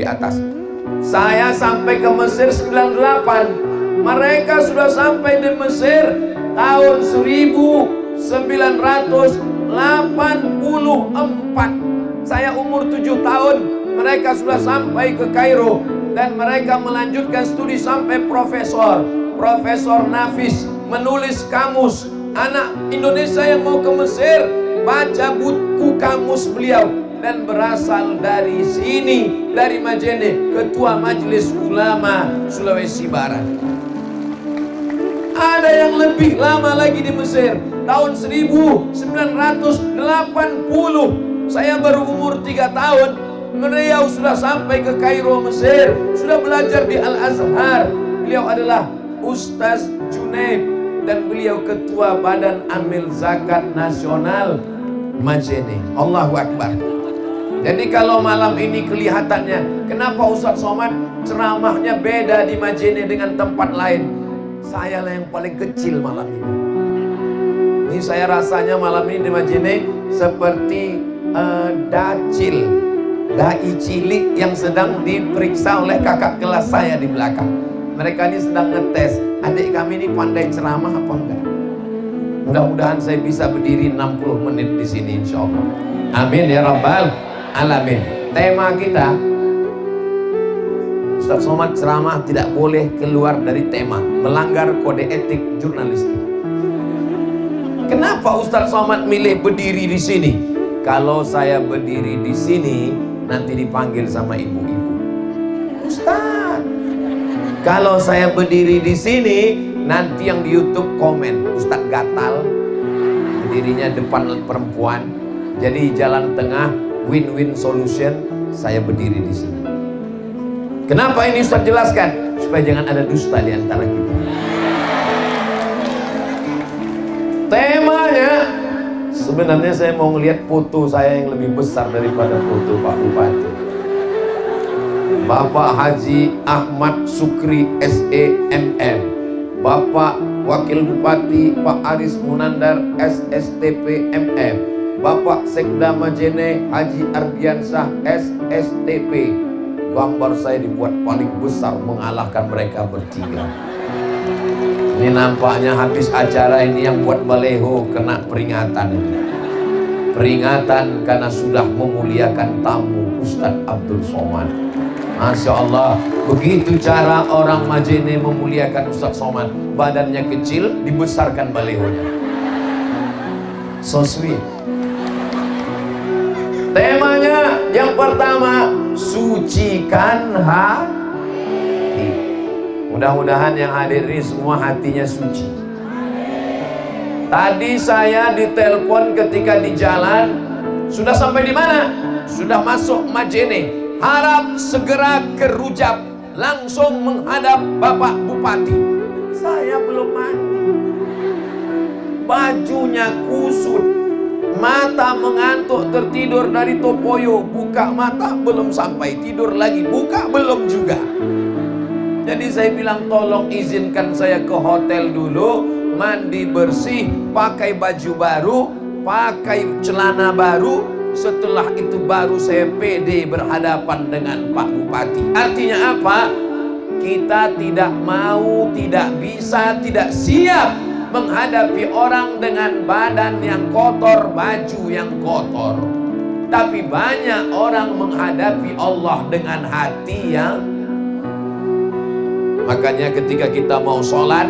di atas. Saya sampai ke Mesir 98. Mereka sudah sampai di Mesir tahun 1984. Saya umur 7 tahun, mereka sudah sampai ke Kairo. Dan mereka melanjutkan studi sampai profesor. Profesor Nafis menulis kamus. Anak Indonesia yang mau ke Mesir, baca buku kamus beliau. Dan berasal dari sini, dari Majene, Ketua Majelis Ulama Sulawesi Barat. Ada yang lebih lama lagi di Mesir, tahun 1980. Saya baru umur 3 tahun, beliau sudah sampai ke Kairo, Mesir, sudah belajar di Al-Azhar. Beliau adalah Ustaz Junaid dan beliau Ketua Badan Amil Zakat Nasional Majene. Allahu Akbar. Jadi kalau malam ini kelihatannya, kenapa Ustaz Somad ceramahnya beda di Majene dengan tempat lain? Saya lah yang paling kecil malam ini. Ini saya rasanya malam ini di Majene seperti dacil, dai cilik yang sedang diperiksa oleh kakak kelas saya di belakang. Mereka ini sedang ngetes, adik kami ini pandai ceramah apa enggak. Mudah-mudahan saya bisa berdiri 60 menit di sini insya Allah. Amin ya Rabbal Alamin. Tema kita, Ustaz Somad ceramah tidak boleh keluar dari tema, melanggar kode etik jurnalistik. Kenapa Ustaz Somad milih berdiri di sini? Kalau saya berdiri di sini, nanti dipanggil sama ibu-ibu, Ustaz. Kalau saya berdiri di sini, nanti yang di YouTube komen, Ustaz gatal, berdirinya depan perempuan. Jadi jalan tengah, win-win solution, saya berdiri di sini. Kenapa ini Ustaz jelaskan? Supaya jangan ada dusta di antara kita. Temanya, sebenarnya saya mau ngelihat foto saya yang lebih besar daripada foto Pak Bupati. Bapak Haji Ahmad Sukri SEMM, Bapak Wakil Bupati Pak Aris Munandar SSTP MM, Bapak Sekda Majene Haji Ardiansah SSTP. Gambar saya dibuat paling besar mengalahkan mereka bertiga. Ini nampaknya habis acara ini yang buat baleho kena peringatan ini. Peringatan karena sudah memuliakan tamu Ustadz Abdul Somad. Masya Allah, begitu cara orang Majene memuliakan Ustadz Somad. Badannya kecil, dibesarkan balehonya. So sweet. Temanya yang pertama, sucikan hati. Mudah-mudahan yang hadir ini semua hatinya suci. Tadi saya ditelepon ketika di jalan. Sudah sampai di mana? Sudah masuk Majene. Harap segera ke Rujab, langsung menghadap Bapak Bupati. Saya belum mandi, bajunya kusut, mata mengantuk tertidur dari Topoyo. Buka mata belum sampai, tidur lagi, buka belum juga. Jadi saya bilang tolong izinkan saya ke hotel dulu, mandi bersih, pakai baju baru, pakai celana baru. Setelah itu baru saya pede berhadapan dengan Pak Bupati. Artinya apa? Kita tidak mau, tidak bisa, tidak siap menghadapi orang dengan badan yang kotor, baju yang kotor. Tapi banyak orang menghadapi Allah dengan hati yang... Makanya ketika kita mau sholat,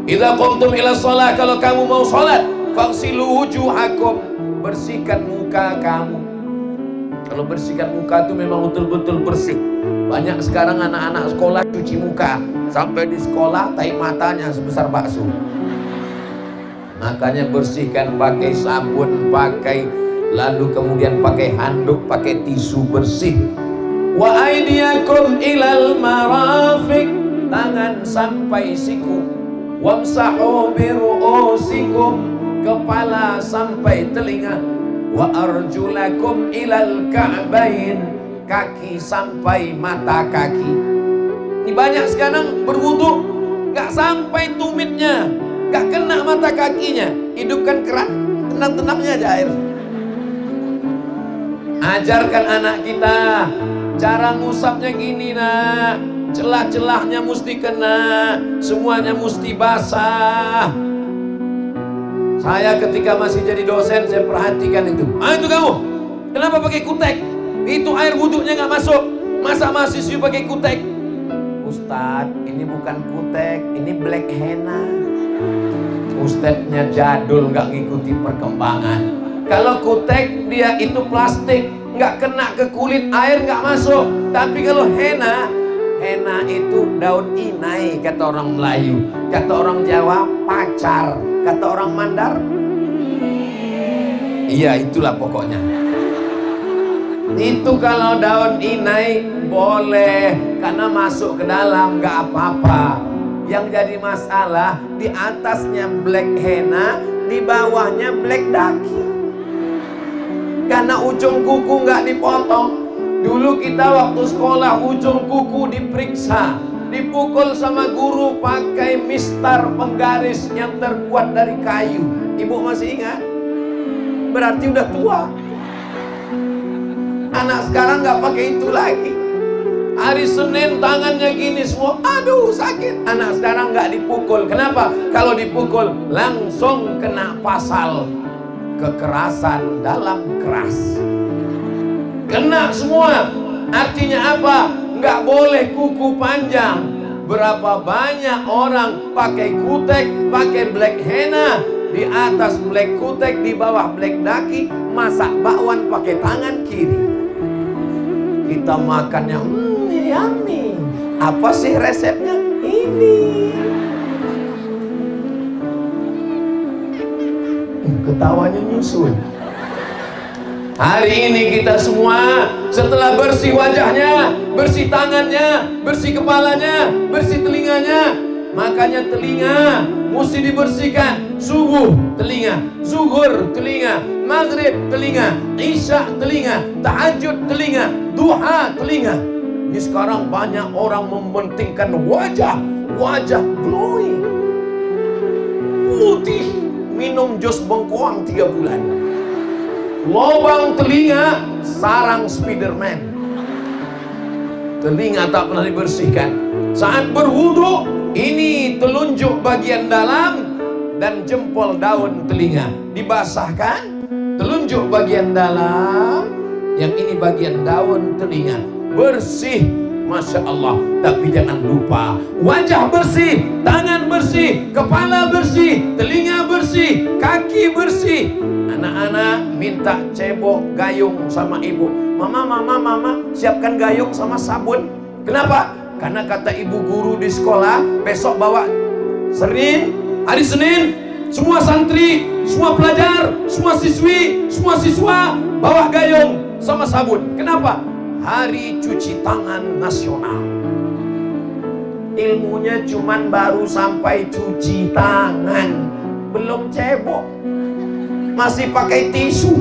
idza qumtum ila sholat, kalau kamu mau sholat, faghsilu wujuhakum, bersihkan muka kamu. Kalau bersihkan muka itu memang betul-betul bersih. Banyak sekarang anak-anak sekolah cuci muka, sampai di sekolah tai matanya sebesar bakso. Makanya bersihkan pakai sabun, lalu kemudian pakai handuk, pakai tisu bersih. Wa aydiyakum ilal marafiq, tangan sampai siku. Wamsahu biru'usikum, kepala sampai telinga. Wa arjulakum ilal ka'bain, kaki sampai mata kaki. Ini banyak sekarang berwudu gak sampai tumitnya, gak kena mata kakinya. Hidupkan keran, tenang-tenangnya aja air. Ajarkan anak kita Cara ngusapnya gini nak, celah-celahnya mesti kena, semuanya mesti basah. Saya ketika masih jadi dosen, saya perhatikan itu. Itu kamu, kenapa pakai kutek? Itu air wudhunya nggak masuk. Masa mahasiswa pakai kutek? Ustadz, ini bukan kutek, ini black henna. Ustadznya jadul, nggak ngikuti perkembangan. Kalau kutek dia itu plastik, nggak kena ke kulit, air nggak masuk. Tapi kalau henna itu daun inai kata orang Melayu, kata orang Jawa pacar, kata orang Mandar, iya itulah pokoknya. Itu kalau daun inai boleh karena masuk ke dalam nggak apa-apa. Yang jadi masalah di atasnya black henna, di bawahnya black daki. Karena ujung kuku nggak dipotong. Dulu kita waktu sekolah ujung kuku diperiksa, dipukul sama guru pakai mistar penggaris yang terbuat dari kayu. Ibu masih ingat? Berarti udah tua. Anak sekarang nggak pakai itu lagi. Hari Senin tangannya gini semua, aduh sakit. Anak sekarang nggak dipukul. Kenapa? Kalau dipukul langsung kena pasal kekerasan dalam keras. Kena semua. Artinya apa? Nggak boleh kuku panjang. Berapa banyak orang pakai kutek, pakai black henna, di atas black kutek, di bawah black daki, masak bakwan pakai tangan kiri. Kita makannya yummy. Apa sih resepnya? Ini. Ketawanya nyusul. Hari ini kita semua setelah bersih wajahnya, bersih tangannya, bersih kepalanya, bersih telinganya. Makanya telinga mesti dibersihkan. Subuh telinga, zuhur telinga, maghrib telinga, isya telinga, tahajud telinga, duha telinga. Ini sekarang banyak orang mementingkan wajah glowing, putih, minum jus bengkoang 3 bulan. Lobang telinga, sarang Spiderman. Telinga tak pernah dibersihkan. Saat berwudu, ini telunjuk bagian dalam dan jempol daun telinga dibasahkan. Telunjuk bagian dalam, yang ini bagian daun telinga. Bersih, Masya Allah. Tapi jangan lupa, wajah bersih, tangan bersih, kepala bersih, telinga bersih, kaki bersih. Anak-anak minta cebok gayung sama ibu. Mama, siapkan gayung sama sabun. Kenapa? Karena kata ibu guru di sekolah, besok bawa hari Senin, semua santri, semua pelajar, semua siswi, semua siswa bawa gayung sama sabun. Kenapa? Hari cuci tangan nasional. Ilmunya cuman baru sampai cuci tangan, belum cebok, masih pakai tisu.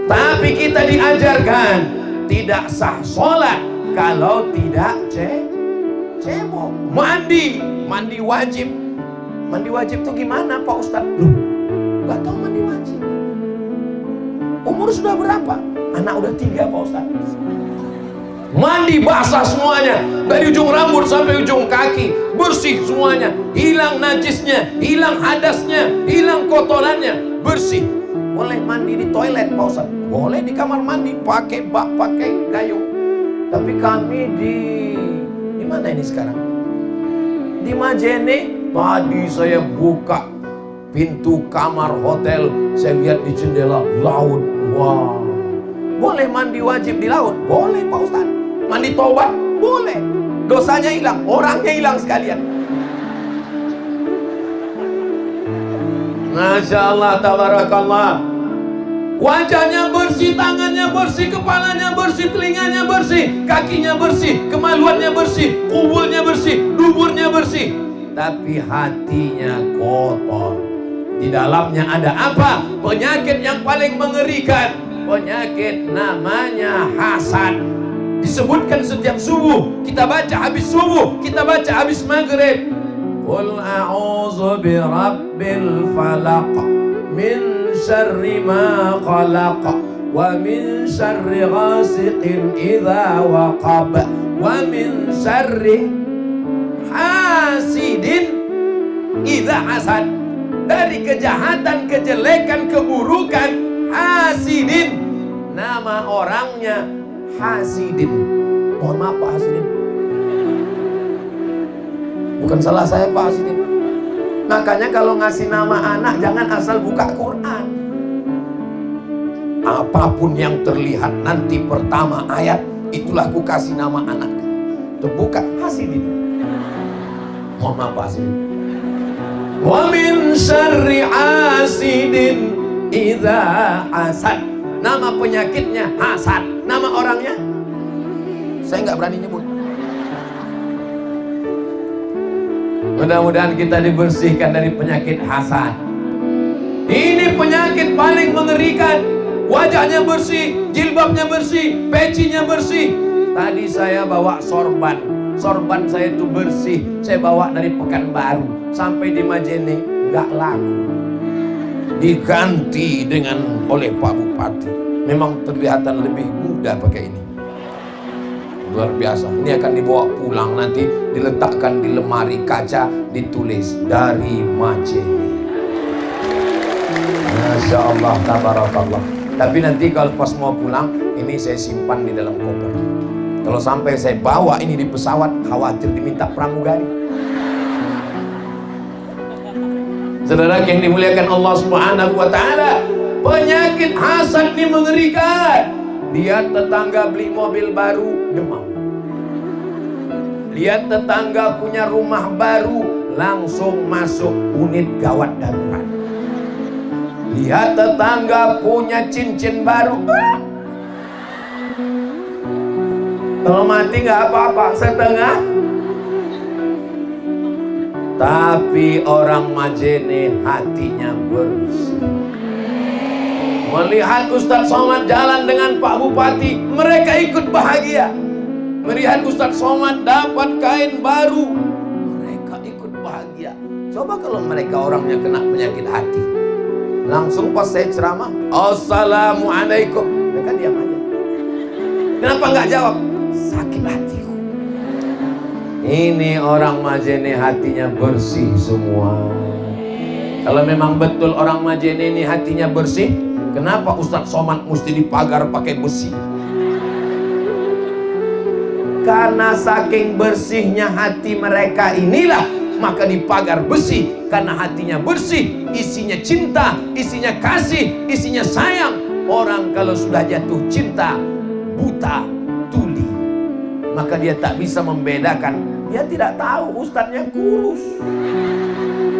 Tapi kita diajarkan tidak sah sholat kalau tidak cebok. Mandi wajib. Mandi wajib itu gimana Pak Ustadz? Loh, gak tahu mandi wajib. Umur sudah berapa? Anak udah 3 Pak Ustadz. Mandi basah semuanya, dari ujung rambut sampai ujung kaki, bersih semuanya, hilang najisnya, hilang hadasnya, hilang kotorannya, bersih. Boleh mandi di toilet Pak Ustadz, boleh di kamar mandi, pakai bak, pakai gayung. Tapi kami di mana ini sekarang? Di Majene. Tadi saya buka pintu kamar hotel, saya lihat di jendela laut. Wow. Boleh mandi wajib di laut? Boleh Pak Ustadz. Mandi tobat? Boleh. Dosanya hilang, orangnya hilang sekalian. Masya Allah, tabarakallah. Wajahnya bersih, tangannya bersih, kepalanya bersih, telinganya bersih, kakinya bersih, kemaluannya bersih, kubulnya bersih, duburnya bersih. Tapi hatinya kotor. Di dalamnya ada apa? Penyakit yang paling mengerikan. Penyakit namanya hasad. Disebutkan setiap subuh. Kita baca habis subuh, kita baca habis maghrib. Qul a'udzu birabbil falaq min syarri ma khalaq wa min syarri ghasiqin idza waqab, wa min syarri hasidin idza hasad. Dari kejahatan, kejelekan, keburukan hasidin. Nama orangnya Hasidin. Mohon maaf Pak Hasidin, bukan salah saya Pak Hasidin. Makanya kalau ngasih nama anak jangan asal buka Quran. Apapun yang terlihat nanti pertama ayat, itulah ku kasih nama anak. Terbuka Hasidin. Mohon maaf Pak Hasidin. Wa min syarri hasidin idza hasad. Nama penyakitnya hasad. Nama orangnya saya nggak berani nyebut. Mudah-mudahan kita dibersihkan dari penyakit hasad. Ini penyakit paling mengerikan. Wajahnya bersih, jilbabnya bersih, pecinya bersih. Tadi saya bawa sorban. Sorban saya itu bersih. Saya bawa dari Pekanbaru sampai di Majene, nggak laku. Diganti dengan oleh Pak Bupati. Memang terlihatan lebih muda pakai ini. Luar biasa. Ini akan dibawa pulang nanti, diletakkan di lemari kaca, ditulis dari Majene. Masya Allah, tabarakallah. Tapi nanti kalau pas mau pulang, ini saya simpan di dalam koper. Kalau sampai saya bawa ini di pesawat, khawatir diminta pramugari. Saudara yang dimuliakan Allah Subhanahu wa taala, penyakit hasad ini mengerikan. Lihat tetangga beli mobil baru, demam. Lihat tetangga punya rumah baru, langsung masuk unit gawat darurat. Lihat tetangga punya cincin baru, kalau mati nggak apa-apa, setengah. Tapi orang Majene hatinya bersih. Melihat Ustadz Somad jalan dengan Pak Bupati, mereka ikut bahagia. Melihat Ustadz Somad dapat kain baru, mereka ikut bahagia. Coba kalau mereka orangnya kena penyakit hati, langsung pas saya ceramah, Assalamualaikum, mereka diam aja. Kenapa nggak jawab? Sakit hatiku. Ini orang Majene hatinya bersih semua. Kalau memang betul orang Majene ini hatinya bersih, kenapa Ustadz Somad mesti dipagar pakai besi? Karena saking bersihnya hati mereka inilah, maka dipagar besi. Karena hatinya bersih, isinya cinta, isinya kasih, isinya sayang. Orang kalau sudah jatuh cinta, buta, tuli, maka dia tak bisa membedakan. Dia tidak tahu ustadznya kurus.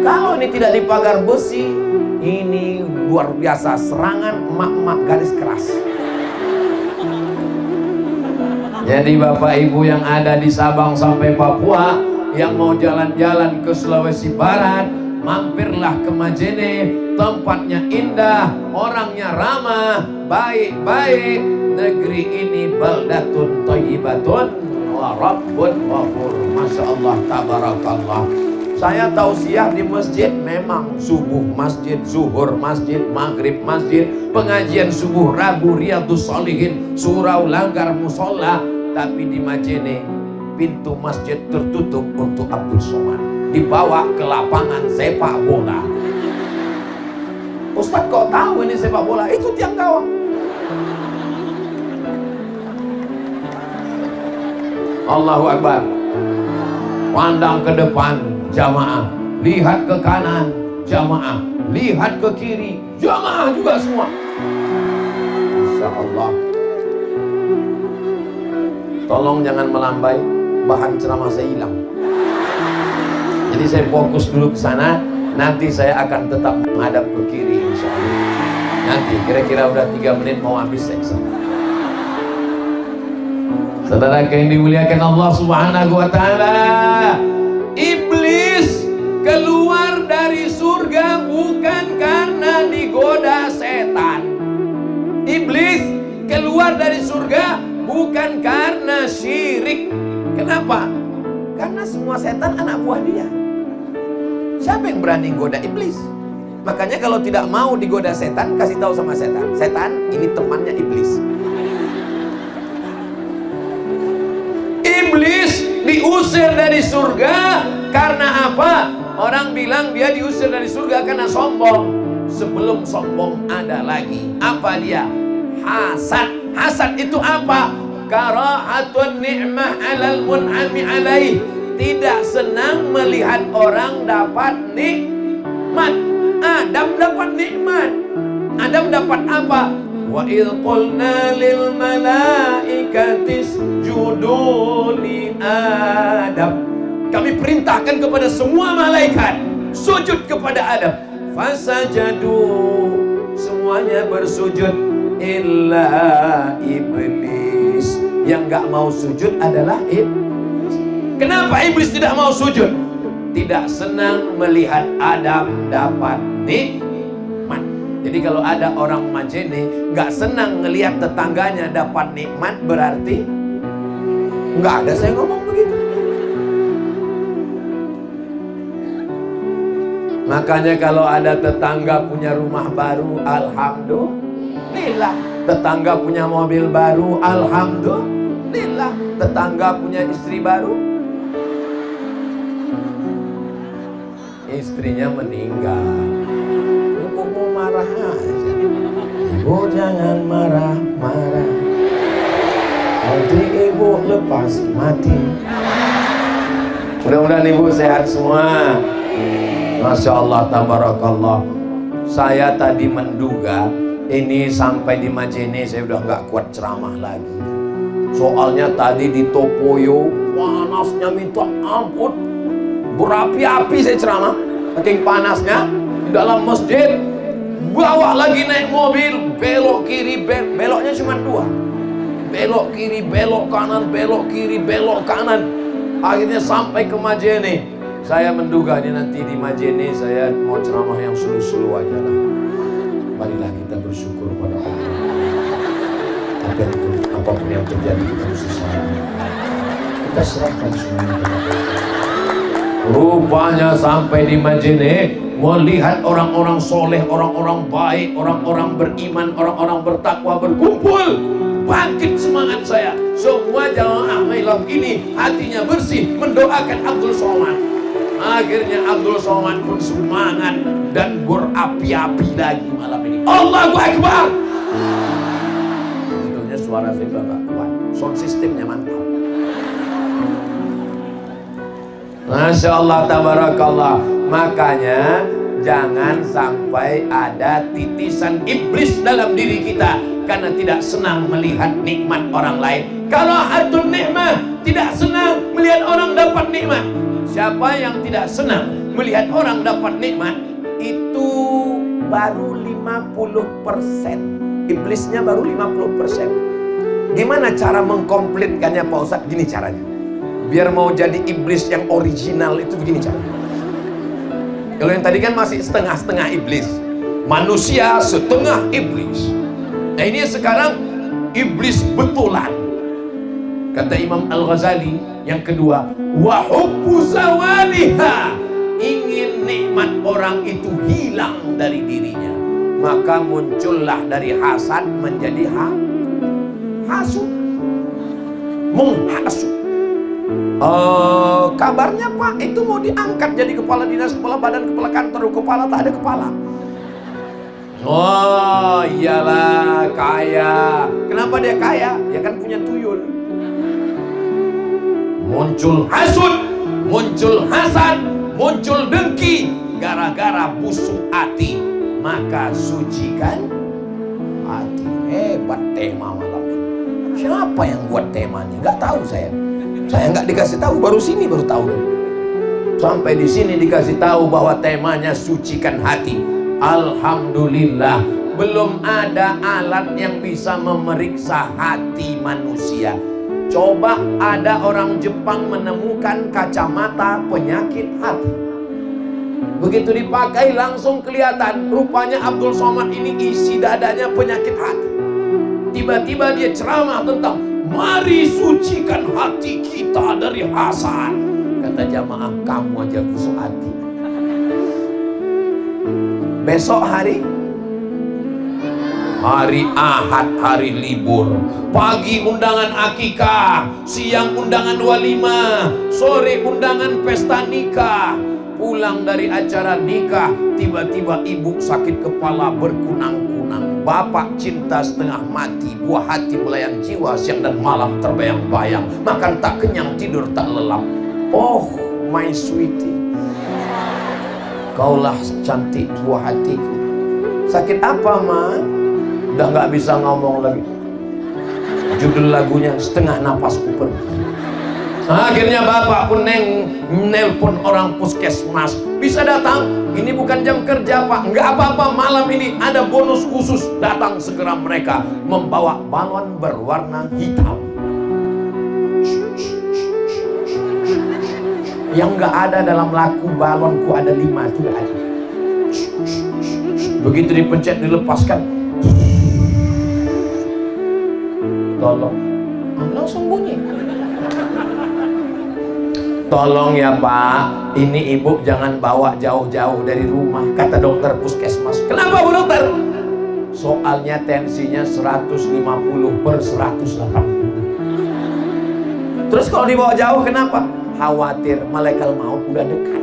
Kalau ini tidak dipagar besi, ini luar biasa serangan emak-emak garis keras. Jadi Bapak Ibu yang ada di Sabang sampai Papua, yang mau jalan-jalan ke Sulawesi Barat, mampirlah ke Majene. Tempatnya indah, orangnya ramah, baik-baik. Negeri ini baldatun thayyibatun wa rabbun ghafur. Masya Allah, tabarakallah. Saya tausiah di masjid, memang subuh masjid, zuhur masjid, maghrib masjid, pengajian subuh Rabu Riyadhus Shalihin, surau langgar musola. Tapi di Majene pintu masjid tertutup untuk Abdul Somad, dibawa ke lapangan sepak bola. Ustadz kok tahu ini sepak bola? Itu tiang gawang. Allahu Akbar. Pandang ke depan, jamaah. Lihat ke kanan, jamaah. Lihat ke kiri, jamaah juga semua. Insya Allah. Tolong jangan melambai, bahan ceramah saya hilang. Jadi saya fokus dulu ke sana. Nanti saya akan tetap menghadap ke kiri, insya Allah. Nanti kira-kira udah 3 menit mau habis seksa. Saudara yang dimuliakan Allah Subhanahu wa taala, iblis keluar dari surga bukan karena digoda setan. Iblis keluar dari surga bukan karena syirik. Kenapa? Karena semua setan anak buah dia. Siapa yang berani goda iblis? Makanya kalau tidak mau digoda setan, kasih tahu sama setan, setan ini temannya iblis. Iblis diusir dari surga karena apa? Orang bilang dia diusir dari surga karena sombong. Sebelum sombong ada lagi. Apa dia? Hasad. Hasad itu apa? Karahatun ni'mah alal mun'ami alaih. Tidak senang melihat orang dapat nikmat. Adam dapat nikmat. Adam dapat apa? Wa idh qulna lil malaikati isjudu li Adam. Kami perintahkan kepada semua malaikat sujud kepada Adam. Fasajadu, semuanya bersujud, illa iblis. Yang gak mau sujud adalah iblis. Kenapa iblis tidak mau sujud? Tidak senang melihat Adam dapat nikmat. Jadi kalau ada orang majene gak senang melihat tetangganya dapat nikmat, berarti gak ada saya ngomong begitu. Makanya kalau ada tetangga punya rumah baru, alhamdulillah. Tetangga punya mobil baru, alhamdulillah. Tetangga punya istri baru, istrinya meninggal. Ibu mau marah aja. Ibu jangan marah-marah, nanti ibu lepas mati. Mudah-mudahan ibu sehat semua. Masya Allah, tabarakallah. Saya tadi menduga ini sampai di Majene saya udah nggak kuat ceramah lagi. Soalnya tadi di Topoyo panasnya minta ampun, berapi-api saya ceramah, saking panasnya. Di dalam masjid, bawa lagi naik mobil, belok kiri, beloknya cuma dua, belok kiri, belok kanan, belok kiri, belok kanan. Akhirnya sampai ke Majene. Saya menduga ini nanti di Majene saya mau ceramah yang slow-slow aja lah. Marilah kita bersyukur pada Allah. Apapun yang terjadi kita mesti sabar. Kita serahkan semuanya kepada Allah. Rupanya sampai di Majene, melihat orang-orang soleh, orang-orang baik, orang-orang beriman, orang-orang bertakwa berkumpul. Bangkit semangat saya. Semua jamaah Mailab ini hatinya bersih mendoakan Abdul Somad. Akhirnya Abdul Somad pun semangat dan berapi-api lagi malam ini. Allahu Akbar. Betulnya suara saya juga gak kuat, sound systemnya mantap. Masya Allah, tabarakallah. Makanya jangan sampai ada titisan iblis dalam diri kita karena tidak senang melihat nikmat orang lain. Kalau hatun nikmat, tidak senang melihat orang dapat nikmat. Siapa yang tidak senang melihat orang dapat nikmat, itu baru 50%. Iblisnya baru 50%. Gimana cara mengkomplitkannya Pak Ustadz? Gini caranya. Biar mau jadi iblis yang original itu begini caranya. Kalau yang tadi kan masih setengah-setengah iblis, manusia setengah iblis. Nah ini sekarang iblis betulan. Kata Imam Al-Ghazali yang kedua, wa hubbu zawaliha, ingin nikmat orang itu hilang dari dirinya, maka muncullah dari hasad menjadi hasud, menghasut. Kabarnya Pak itu mau diangkat jadi kepala dinas, kepala badan, kepala kantor, kepala tak ada kepala. Oh iyalah, kaya. Kenapa dia kaya? Dia kan punya tuyul. Muncul hasud, muncul hasad, muncul dengki, gara-gara busuk hati. Maka sucikan hati. Hebat tema malam ini. Siapa yang buat tema ini? Gak tahu saya. Saya nggak dikasih tahu, baru sini baru tahu. Sampai di sini dikasih tahu bahwa temanya sucikan hati. Alhamdulillah, belum ada alat yang bisa memeriksa hati manusia. Coba ada orang Jepang menemukan kacamata penyakit hati. Begitu dipakai langsung kelihatan. Rupanya Abdul Somad ini isi dadanya penyakit hati. Tiba-tiba dia ceramah tentang mari sucikan hati kita dari hasad. Kata jamaah, kamu aja busuk hati. Besok hari Ahad, hari libur. Pagi undangan akikah, siang undangan walimah, sore undangan pesta nikah. Pulang dari acara nikah, tiba-tiba ibu sakit kepala berkunang-kunang, bapak cinta setengah mati, buah hati belayan jiwa, siang dan malam terbayang-bayang, makan tak kenyang, tidur tak lelap. Oh my sweetie, kaulah cantik buah hatiku. Sakit apa, Ma? Udah nggak bisa ngomong lagi. Judul lagunya Setengah Napasku Pergi. Akhirnya bapak pun nelpon orang puskesmas. Bisa datang? Ini bukan jam kerja, Pak. Nggak apa-apa, malam ini ada bonus khusus. Datang segera mereka membawa balon berwarna hitam. Yang nggak ada dalam lagu balonku ada 5 itu ada. Begitu dipencet dilepaskan, tolong, langsung bunyi. Tolong ya Pak, ini ibu jangan bawa jauh-jauh dari rumah, kata dokter puskesmas. Kenapa Bu Dokter? Soalnya tensinya 150/180. Terus kalau dibawa jauh kenapa? Khawatir malaikat maut udah dekat.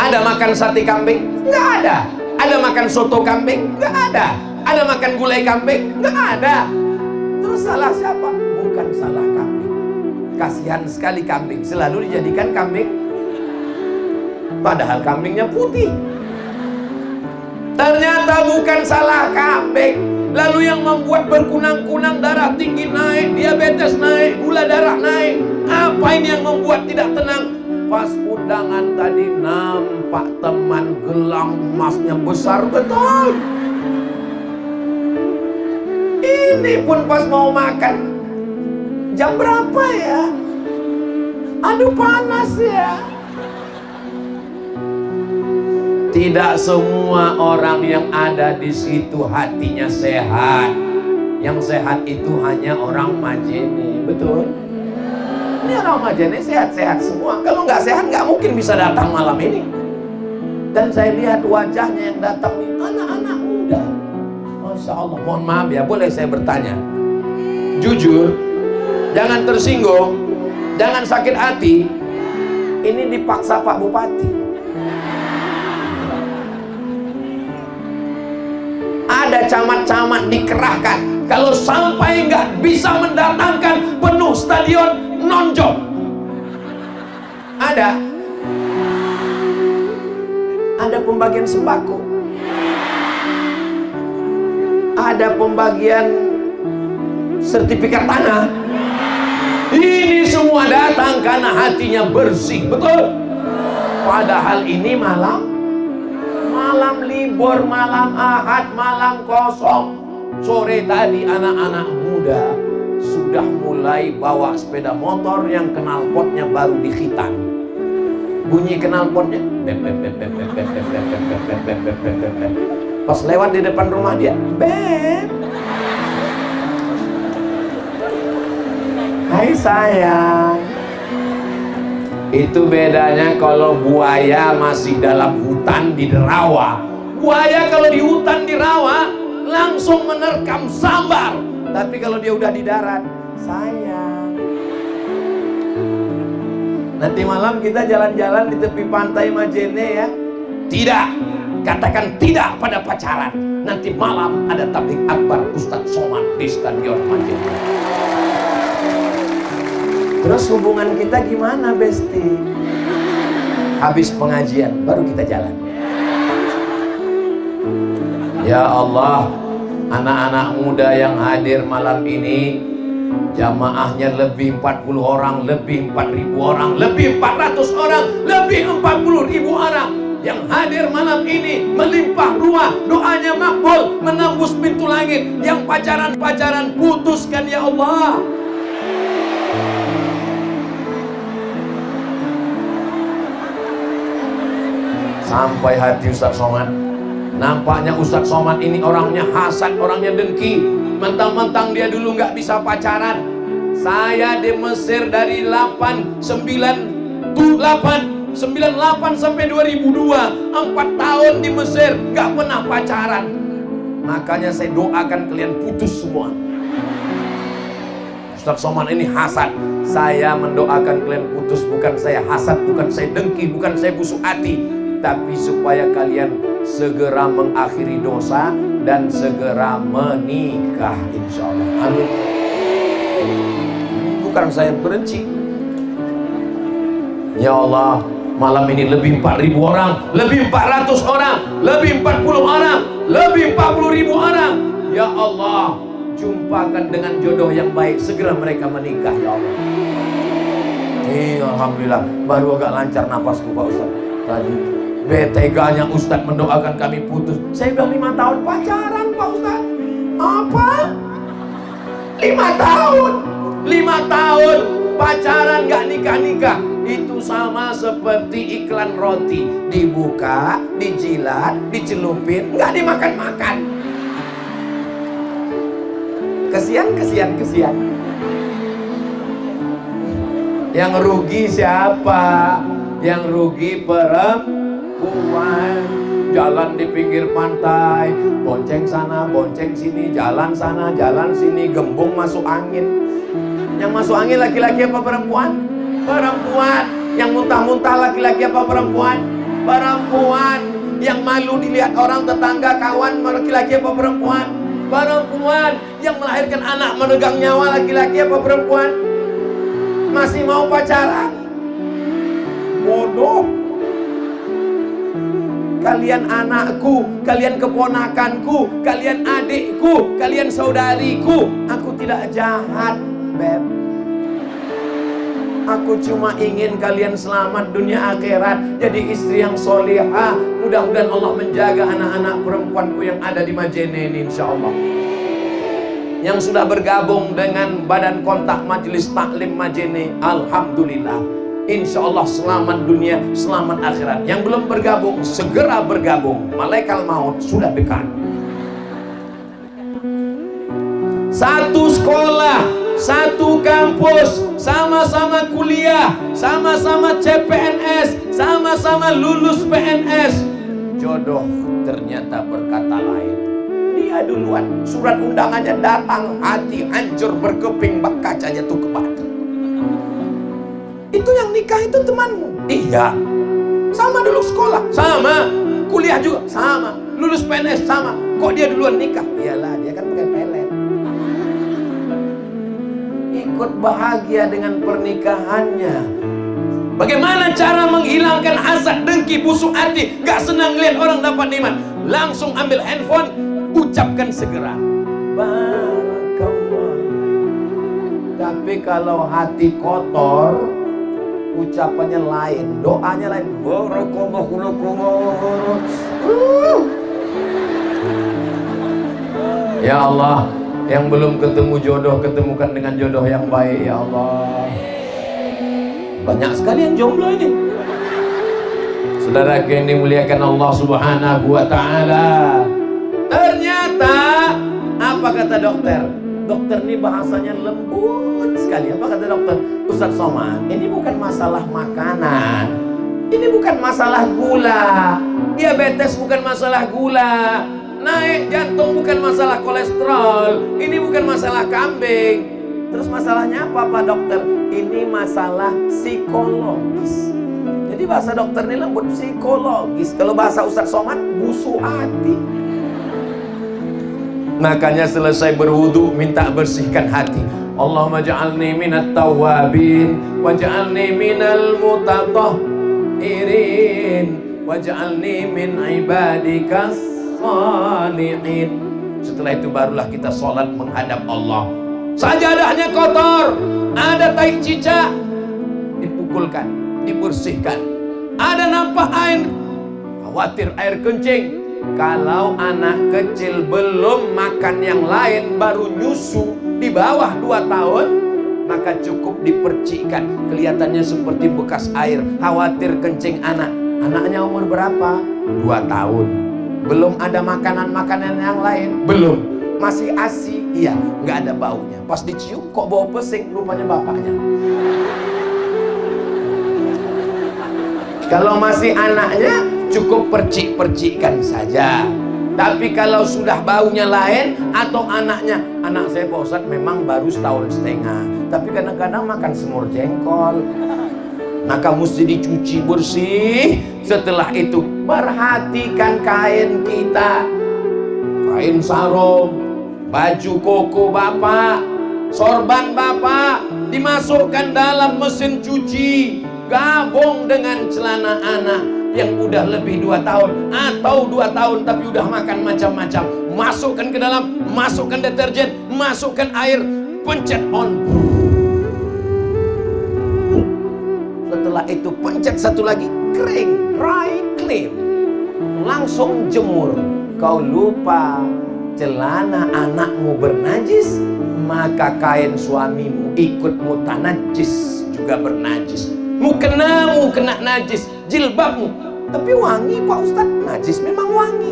Ada makan sate kambing? Nggak ada. Ada makan soto kambing? Nggak ada. Ada makan gulai kambing? Nggak ada. Terus salah siapa? Bukan salah kambing. Kasihan sekali kambing, selalu dijadikan kambing padahal kambingnya putih. Ternyata bukan salah kambing. Lalu yang membuat berkunang-kunang, darah tinggi naik, diabetes naik, gula darah naik. Apa ini yang membuat tidak tenang? Pas undangan tadi nampak teman gelang emasnya besar betul. Ini pun pas mau makan, jam berapa ya? Aduh panas ya. Tidak semua orang yang ada di situ hatinya sehat. Yang sehat itu hanya orang Majene, betul? Ini orang Majene sehat-sehat semua. Kalau nggak sehat nggak mungkin bisa datang malam ini. Dan saya lihat wajahnya yang datang ini anak-anak muda. Masya Allah. Mohon maaf ya, boleh saya bertanya? Jujur, jangan tersinggung, jangan sakit hati. Ini dipaksa Pak Bupati. Ada camat-camat dikerahkan. Kalau sampai nggak bisa mendatangkan penuh stadion, non-job. Ada pembagian sembako, ada pembagian sertifikat tanah. Ini semua datang karena hatinya bersih, betul? Padahal ini malam libur, malam Ahad, malam kosong. Sore tadi anak-anak muda sudah mulai bawa sepeda motor yang knalpotnya baru dikhitan. Bunyi knalpotnya, pas lewat di depan rumah dia, beb. Hai sayang. Itu bedanya kalau buaya masih dalam hutan di rawa. Buaya kalau di hutan di rawa langsung menerkam sambar. Tapi kalau dia udah di darat, sayang. Nanti malam kita jalan-jalan di tepi pantai Majene ya. Tidak, katakan tidak pada pacaran. Nanti malam ada tablik akbar Ustadz Somad di Stadion Majene. Terus hubungan kita gimana, Besti? Habis pengajian baru kita jalan. Ya Allah, anak-anak muda yang hadir malam ini, jamaahnya lebih 40 orang, lebih 4.000 orang, lebih 400 orang, lebih 40.000 orang. Yang hadir malam ini melimpah ruah, doanya makbul, menembus pintu langit. Yang pacaran-pacaran putuskan ya Allah. Sampai hati Ustadz Somad. Nampaknya Ustadz Somad ini orangnya hasad, orangnya dengki. Mentang-mentang dia dulu nggak bisa pacaran. Saya di Mesir dari 8 98 sampai 2002, 4 tahun di Mesir, nggak pernah pacaran. Makanya saya doakan kalian putus semua. Ustaz Somad ini hasad. Saya mendoakan kalian putus, bukan saya hasad, bukan saya dengki, bukan saya busuk hati, tapi supaya kalian segera mengakhiri dosa dan segera menikah, insya Allah. Amin. Bukan saya benci. Ya Allah, malam ini lebih 4.000 orang, lebih 400 orang, lebih 40 orang, lebih 40.000 orang. Ya Allah, jumpakan dengan jodoh yang baik, segera mereka menikah, ya Allah. Alhamdulillah, baru agak lancar napasku Pak Ustaz. Tadi beteganya Ustaz mendoakan kami putus. Saya udah 5 tahun pacaran Pak Ustaz. Apa? 5 tahun 5 tahun pacaran gak nikah-nikah. Itu sama seperti iklan roti, dibuka, dijilat, dicelupin, gak dimakan-makan. Kesian. Yang rugi siapa? Yang rugi perempuan. Jalan di pinggir pantai, bonceng sana, bonceng sini, jalan sana, jalan sini, gembung masuk angin. Yang masuk angin laki-laki apa perempuan? Perempuan. Yang muntah-muntah laki-laki apa perempuan? Perempuan. Yang malu dilihat orang, tetangga, kawan, laki-laki apa perempuan? Perempuan. Yang melahirkan anak menegang nyawa laki-laki apa perempuan? Masih mau pacaran? Bodoh. Kalian anakku, kalian keponakanku, kalian adikku, kalian saudariku. Aku tidak jahat, Beb. Aku cuma ingin kalian selamat dunia akhirat, jadi istri yang solihah. Mudah-mudahan Allah menjaga anak-anak perempuanku yang ada di Majene ini, insya Allah. Yang sudah bergabung dengan Badan Kontak Majelis Taklim Majene, alhamdulillah, insya Allah selamat dunia, selamat akhirat. Yang belum bergabung, segera bergabung. Malaikat maut sudah dekat. Satu sekolah, satu kampus, sama-sama kuliah, sama-sama CPNS, sama-sama lulus PNS. Jodoh ternyata berkata lain. Dia duluan, surat undangannya datang, hati hancur berkeping, bak kaca jatuh ke batu. Itu yang nikah itu temanmu? Iya. Sama dulu sekolah? Sama. Kuliah juga? Sama. Lulus PNS? Sama. Kok dia duluan nikah? Iyalah, dia kan pakai pelet. Ikut bahagia dengan pernikahannya. Bagaimana cara menghilangkan hasad, dengki, busuk hati, gak senang lihat orang dapat nikmat? Langsung ambil handphone, ucapkan segera Barakallah. Tapi kalau hati kotor, ucapannya lain, doanya lain. Ya Allah, yang belum ketemu jodoh, ketemukan dengan jodoh yang baik, ya Allah. Banyak sekali yang jomblo ini. Saudara yang dimuliakan Allah Subhanahu wa taala. Ternyata apa kata dokter? Dokter ini bahasanya lembut sekali. Apa kata dokter? Ustaz Somad, ini bukan masalah makanan, ini bukan masalah gula, diabetes bukan masalah gula, naik jantung bukan masalah kolesterol, ini bukan masalah kambing. Terus masalahnya apa Pak Dokter? Ini masalah psikologis. Jadi bahasa dokter ini lembut, psikologis. Kalau bahasa Ustaz Somad, busuk hati. Makanya selesai berwudu, minta bersihkan hati. Allahumma ja'alni minat tawabin, waj'alni minal mutatahhirin, waj'alni min ibadikas salihin. Setelah itu barulah kita sholat menghadap Allah. Sajadahnya kotor, ada tai cicak, dipukulkan, dibersihkan. Ada nampak air, khawatir air kencing. Kalau anak kecil belum makan yang lain, baru nyusu di bawah 2 tahun, maka cukup dipercikkan. Kelihatannya seperti bekas air, khawatir kencing anak. Anaknya umur berapa? 2 tahun. Belum ada makanan-makanan yang lain? Belum. Masih ASI? Iya, nggak ada baunya. Pas dicium kok bau pesing, rupanya bapaknya. Kalau masih anaknya cukup percik-percikkan saja. Tapi kalau sudah baunya lain atau anaknya, anak saya Pak Ustadz memang baru setahun setengah, tapi kadang-kadang makan semur jengkol, maka mesti dicuci bersih. Setelah itu perhatikan kain kita, kain sarung, baju koko bapak, sorban bapak, dimasukkan dalam mesin cuci, gabung dengan celana anak yang udah lebih 2 tahun atau 2 tahun tapi udah makan macam-macam, masukkan ke dalam, masukkan deterjen, masukkan air, pencet on. Setelah itu pencet satu lagi, kering, dry clean, langsung jemur. Kau lupa celana anakmu bernajis, maka kain suamimu ikut mutanajis, juga bernajis. Mukenamu kena najis, jilbabmu, tapi wangi Pak Ustadz. Najis memang wangi.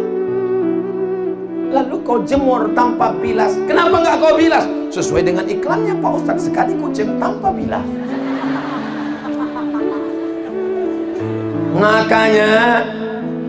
Lalu kau jemur tanpa bilas. Kenapa nggak kau bilas? Sesuai dengan iklannya Pak Ustadz, sekali kau jemur tanpa bilas. Makanya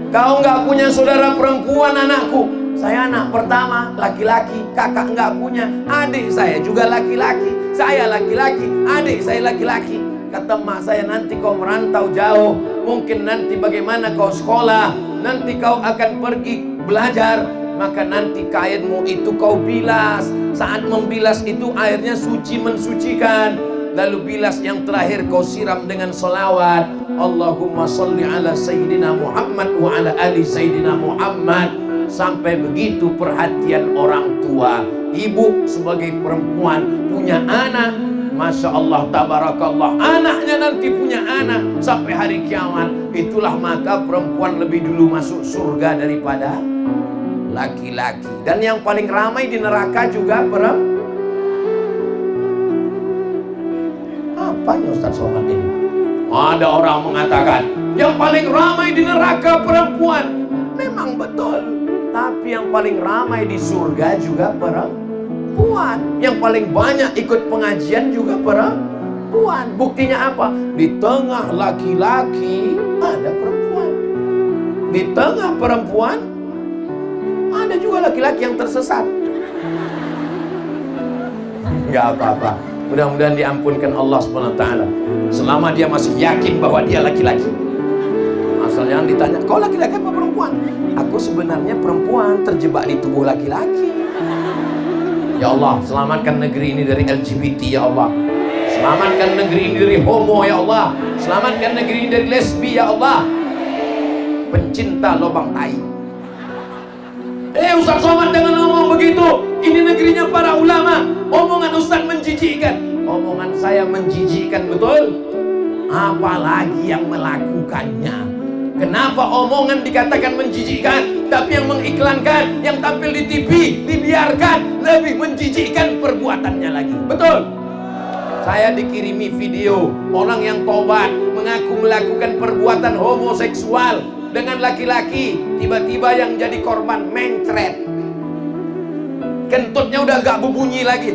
kau nggak punya saudara perempuan anakku. Saya anak pertama, laki-laki. Kakak nggak punya. Adik saya juga laki-laki. Saya laki-laki, adik saya laki-laki. Kata mak saya, nanti kau merantau jauh, mungkin nanti bagaimana kau sekolah, nanti kau akan pergi belajar, maka nanti kainmu itu kau bilas. Saat membilas itu airnya suci, mensucikan. Lalu bilas yang terakhir kau siram dengan selawat, Allahumma salli ala Sayyidina Muhammad wa ala ali Sayyidina Muhammad. Sampai begitu perhatian orang tua. Ibu sebagai perempuan punya anak, Masya Allah, tabarakallah, anaknya nanti punya anak sampai hari kiamat. Itulah maka perempuan lebih dulu masuk surga daripada laki-laki. Dan yang paling ramai di neraka juga perempuan. Apanya Ustaz Somad ini? Ada orang mengatakan yang paling ramai di neraka perempuan. Memang betul. Tapi yang paling ramai di surga juga perempuan. Yang paling banyak ikut pengajian juga perempuan. Buktinya apa? Di tengah laki-laki ada perempuan. Di tengah perempuan ada juga laki-laki yang tersesat. Enggak apa-apa. Mudah-mudahan diampunkan Allah SWT. Selama dia masih yakin bahwa dia laki-laki. Asal jangan ditanya, kau laki-laki apa perempuan? Aku sebenarnya perempuan terjebak di tubuh laki-laki. Ya Allah, selamatkan negeri ini dari LGBT ya Allah. Selamatkan negeri ini dari homo ya Allah. Selamatkan negeri ini dari lesbi ya Allah. Pencinta lubang tai. Ustaz Somad jangan ngomong begitu. Ini negerinya para ulama. Omongan Ustaz menjijikkan. Omongan saya menjijikkan betul. Apalagi yang melakukannya. Kenapa omongan dikatakan menjijikkan, tapi yang mengiklankan, yang tampil di TV dibiarkan, lebih menjijikkan perbuatannya lagi. Betul? Saya dikirimi video orang yang tobat mengaku melakukan perbuatan homoseksual dengan laki-laki, tiba-tiba yang jadi korban mencret. Kentutnya udah gak berbunyi lagi.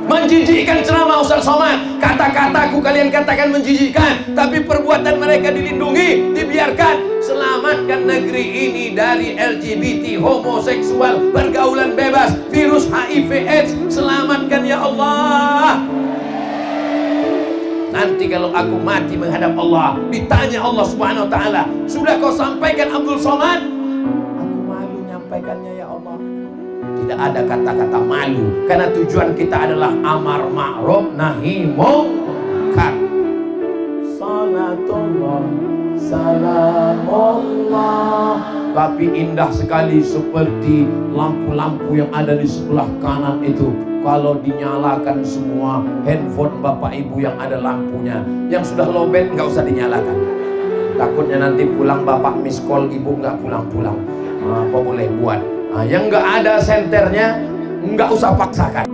Menjijikkan ceramah Ustaz Somad. Kata-kataku kalian katakan menjijikkan, tapi perbuatan mereka dilindungi, dibiarkan. Selamatkan negeri ini dari LGBT, homoseksual, pergaulan bebas, virus HIV AIDS. Selamatkan ya Allah. Nanti kalau aku mati menghadap Allah, ditanya Allah Subhanahu wa ta'ala, sudah kau sampaikan Abdul Somad? Aku malu nyampaikannya ya Allah. Tidak ada kata-kata malu, karena tujuan kita adalah amar ma'ruf nahi munkar. Salatullah, salamullah. Tapi indah sekali seperti lampu-lampu yang ada di sebelah kanan itu. Kalau dinyalakan semua handphone bapak ibu yang ada lampunya, yang sudah lowbat nggak usah dinyalakan. Takutnya nanti pulang bapak miss call, ibu nggak pulang-pulang. Apa boleh buat? Yang nggak ada senternya nggak usah paksakan.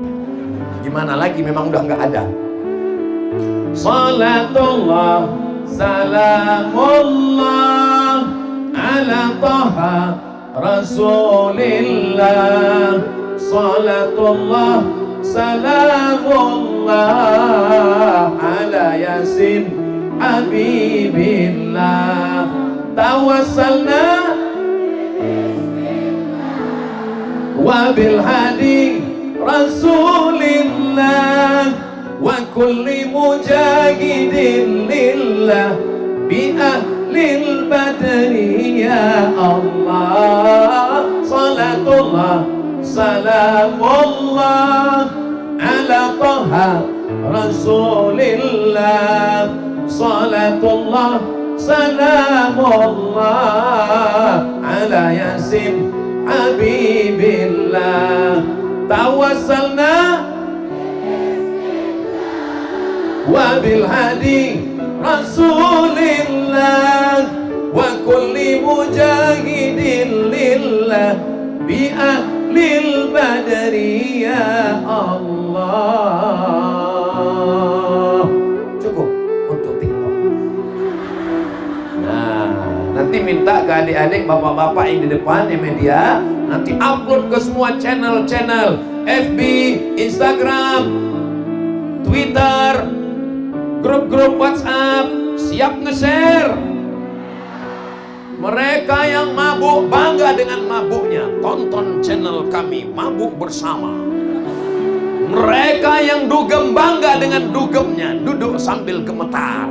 Gimana lagi, memang udah nggak ada. Salatullah, salamullah ala taha rasulillah. Salatullah, salamullah Allah ala Yasin Habibillah. Tawassalna wa bil hadi Rasulillah wa kulli mujahidin lillah bi ahlil badri ya Allah. Salatullah salamullah ala Taha Rasulillah. Salatullah salamullah ala Yasin Habibillah. Tawassalna wa bil hadi Rasulillah wa kulli mujahidin lillah bi ahlil badri ya Allah. Cukup untuk TikTok. Nah, nanti minta ke adik-adik, bapak-bapak yang di depan di media, nanti upload ke semua channel-channel FB, Instagram, Twitter, grup-grup WhatsApp, siap nge-share. Mereka yang mabuk bangga dengan mabuknya, tonton channel kami Mabuk Bersama. Mereka yang dugem bangga dengan dugemnya, duduk sambil gemetar.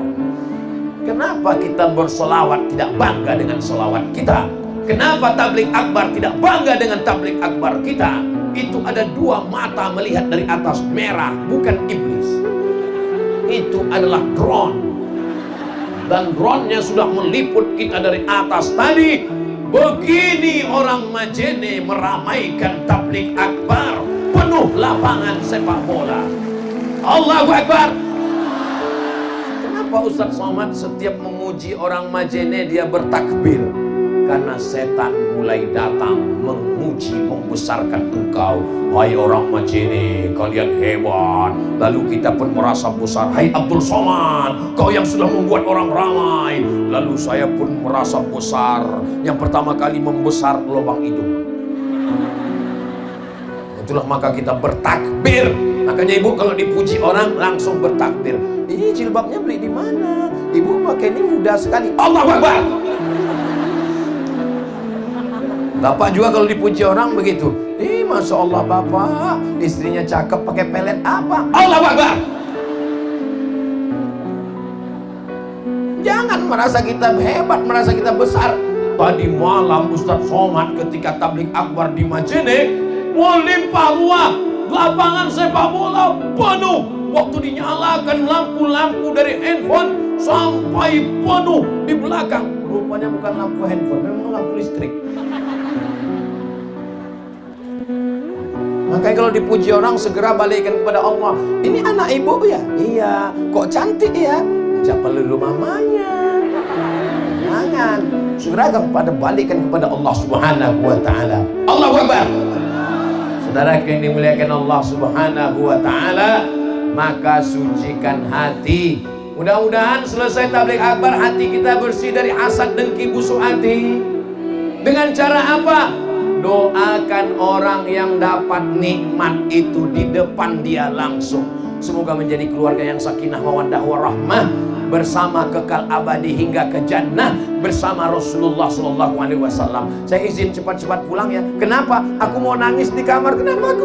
Kenapa kita bersolawat tidak bangga dengan solawat kita? Kenapa tablik akbar tidak bangga dengan tablik akbar kita? Itu ada dua mata melihat dari atas, merah, bukan iblis. Itu adalah drone. Dan drone-nya sudah meliput kita dari atas tadi. Begini orang Majene meramaikan tablik akbar, penuh lapangan sepak bola. Allahu Akbar. Kenapa Ustaz Somad setiap memuji orang Majene dia bertakbir? Karena setan mulai datang memuji, membesarkan engkau. Hai orang Majene, kalian hebat. Lalu kita pun merasa besar. Hai Abdul Somad, kau yang sudah membuat orang ramai. Lalu saya pun merasa besar. Yang pertama kali membesar lubang hidung. Itulah maka kita bertakbir. Makanya ibu kalau dipuji orang langsung bertakbir. Ini jilbabnya beli di mana? Ibu pakai ini mudah sekali. Allahu Akbar. Bapak juga kalau dipuji orang begitu. Masya Allah bapak, istrinya cakep pakai pelet apa? Allahu Akbar. Jangan merasa kita hebat, merasa kita besar. Tadi malam Ustaz Somad ketika tablik akbar di Majene, melimpah ruah, lapangan sepak bola penuh. Waktu dinyalakan lampu-lampu dari handphone sampai penuh di belakang. Rupanya bukan lampu handphone, memang lampu listrik. Makanya kalau dipuji orang segera balikkan kepada Allah. Ini anak ibu ya? Iya. Kok cantik ya? Siapa dulu mamanya? Jangan. Segera kepada balikkan kepada Allah Subhanahu wa taala. Allahu Akbar. Saudara yang dimuliakan Allah Subhanahu wa taala, maka sucikan hati. Mudah-mudahan selesai tabligh akbar hati kita bersih dari hasad, dengki, busuk hati. Dengan cara apa? Doakan orang yang dapat nikmat itu di depan dia langsung. Semoga menjadi keluarga yang sakinah mawaddah warahmah, bersama kekal abadi hingga ke jannah bersama Rasulullah SAW. Saya izin cepat-cepat pulang ya. Kenapa? Aku mau nangis di kamar. Kenapa aku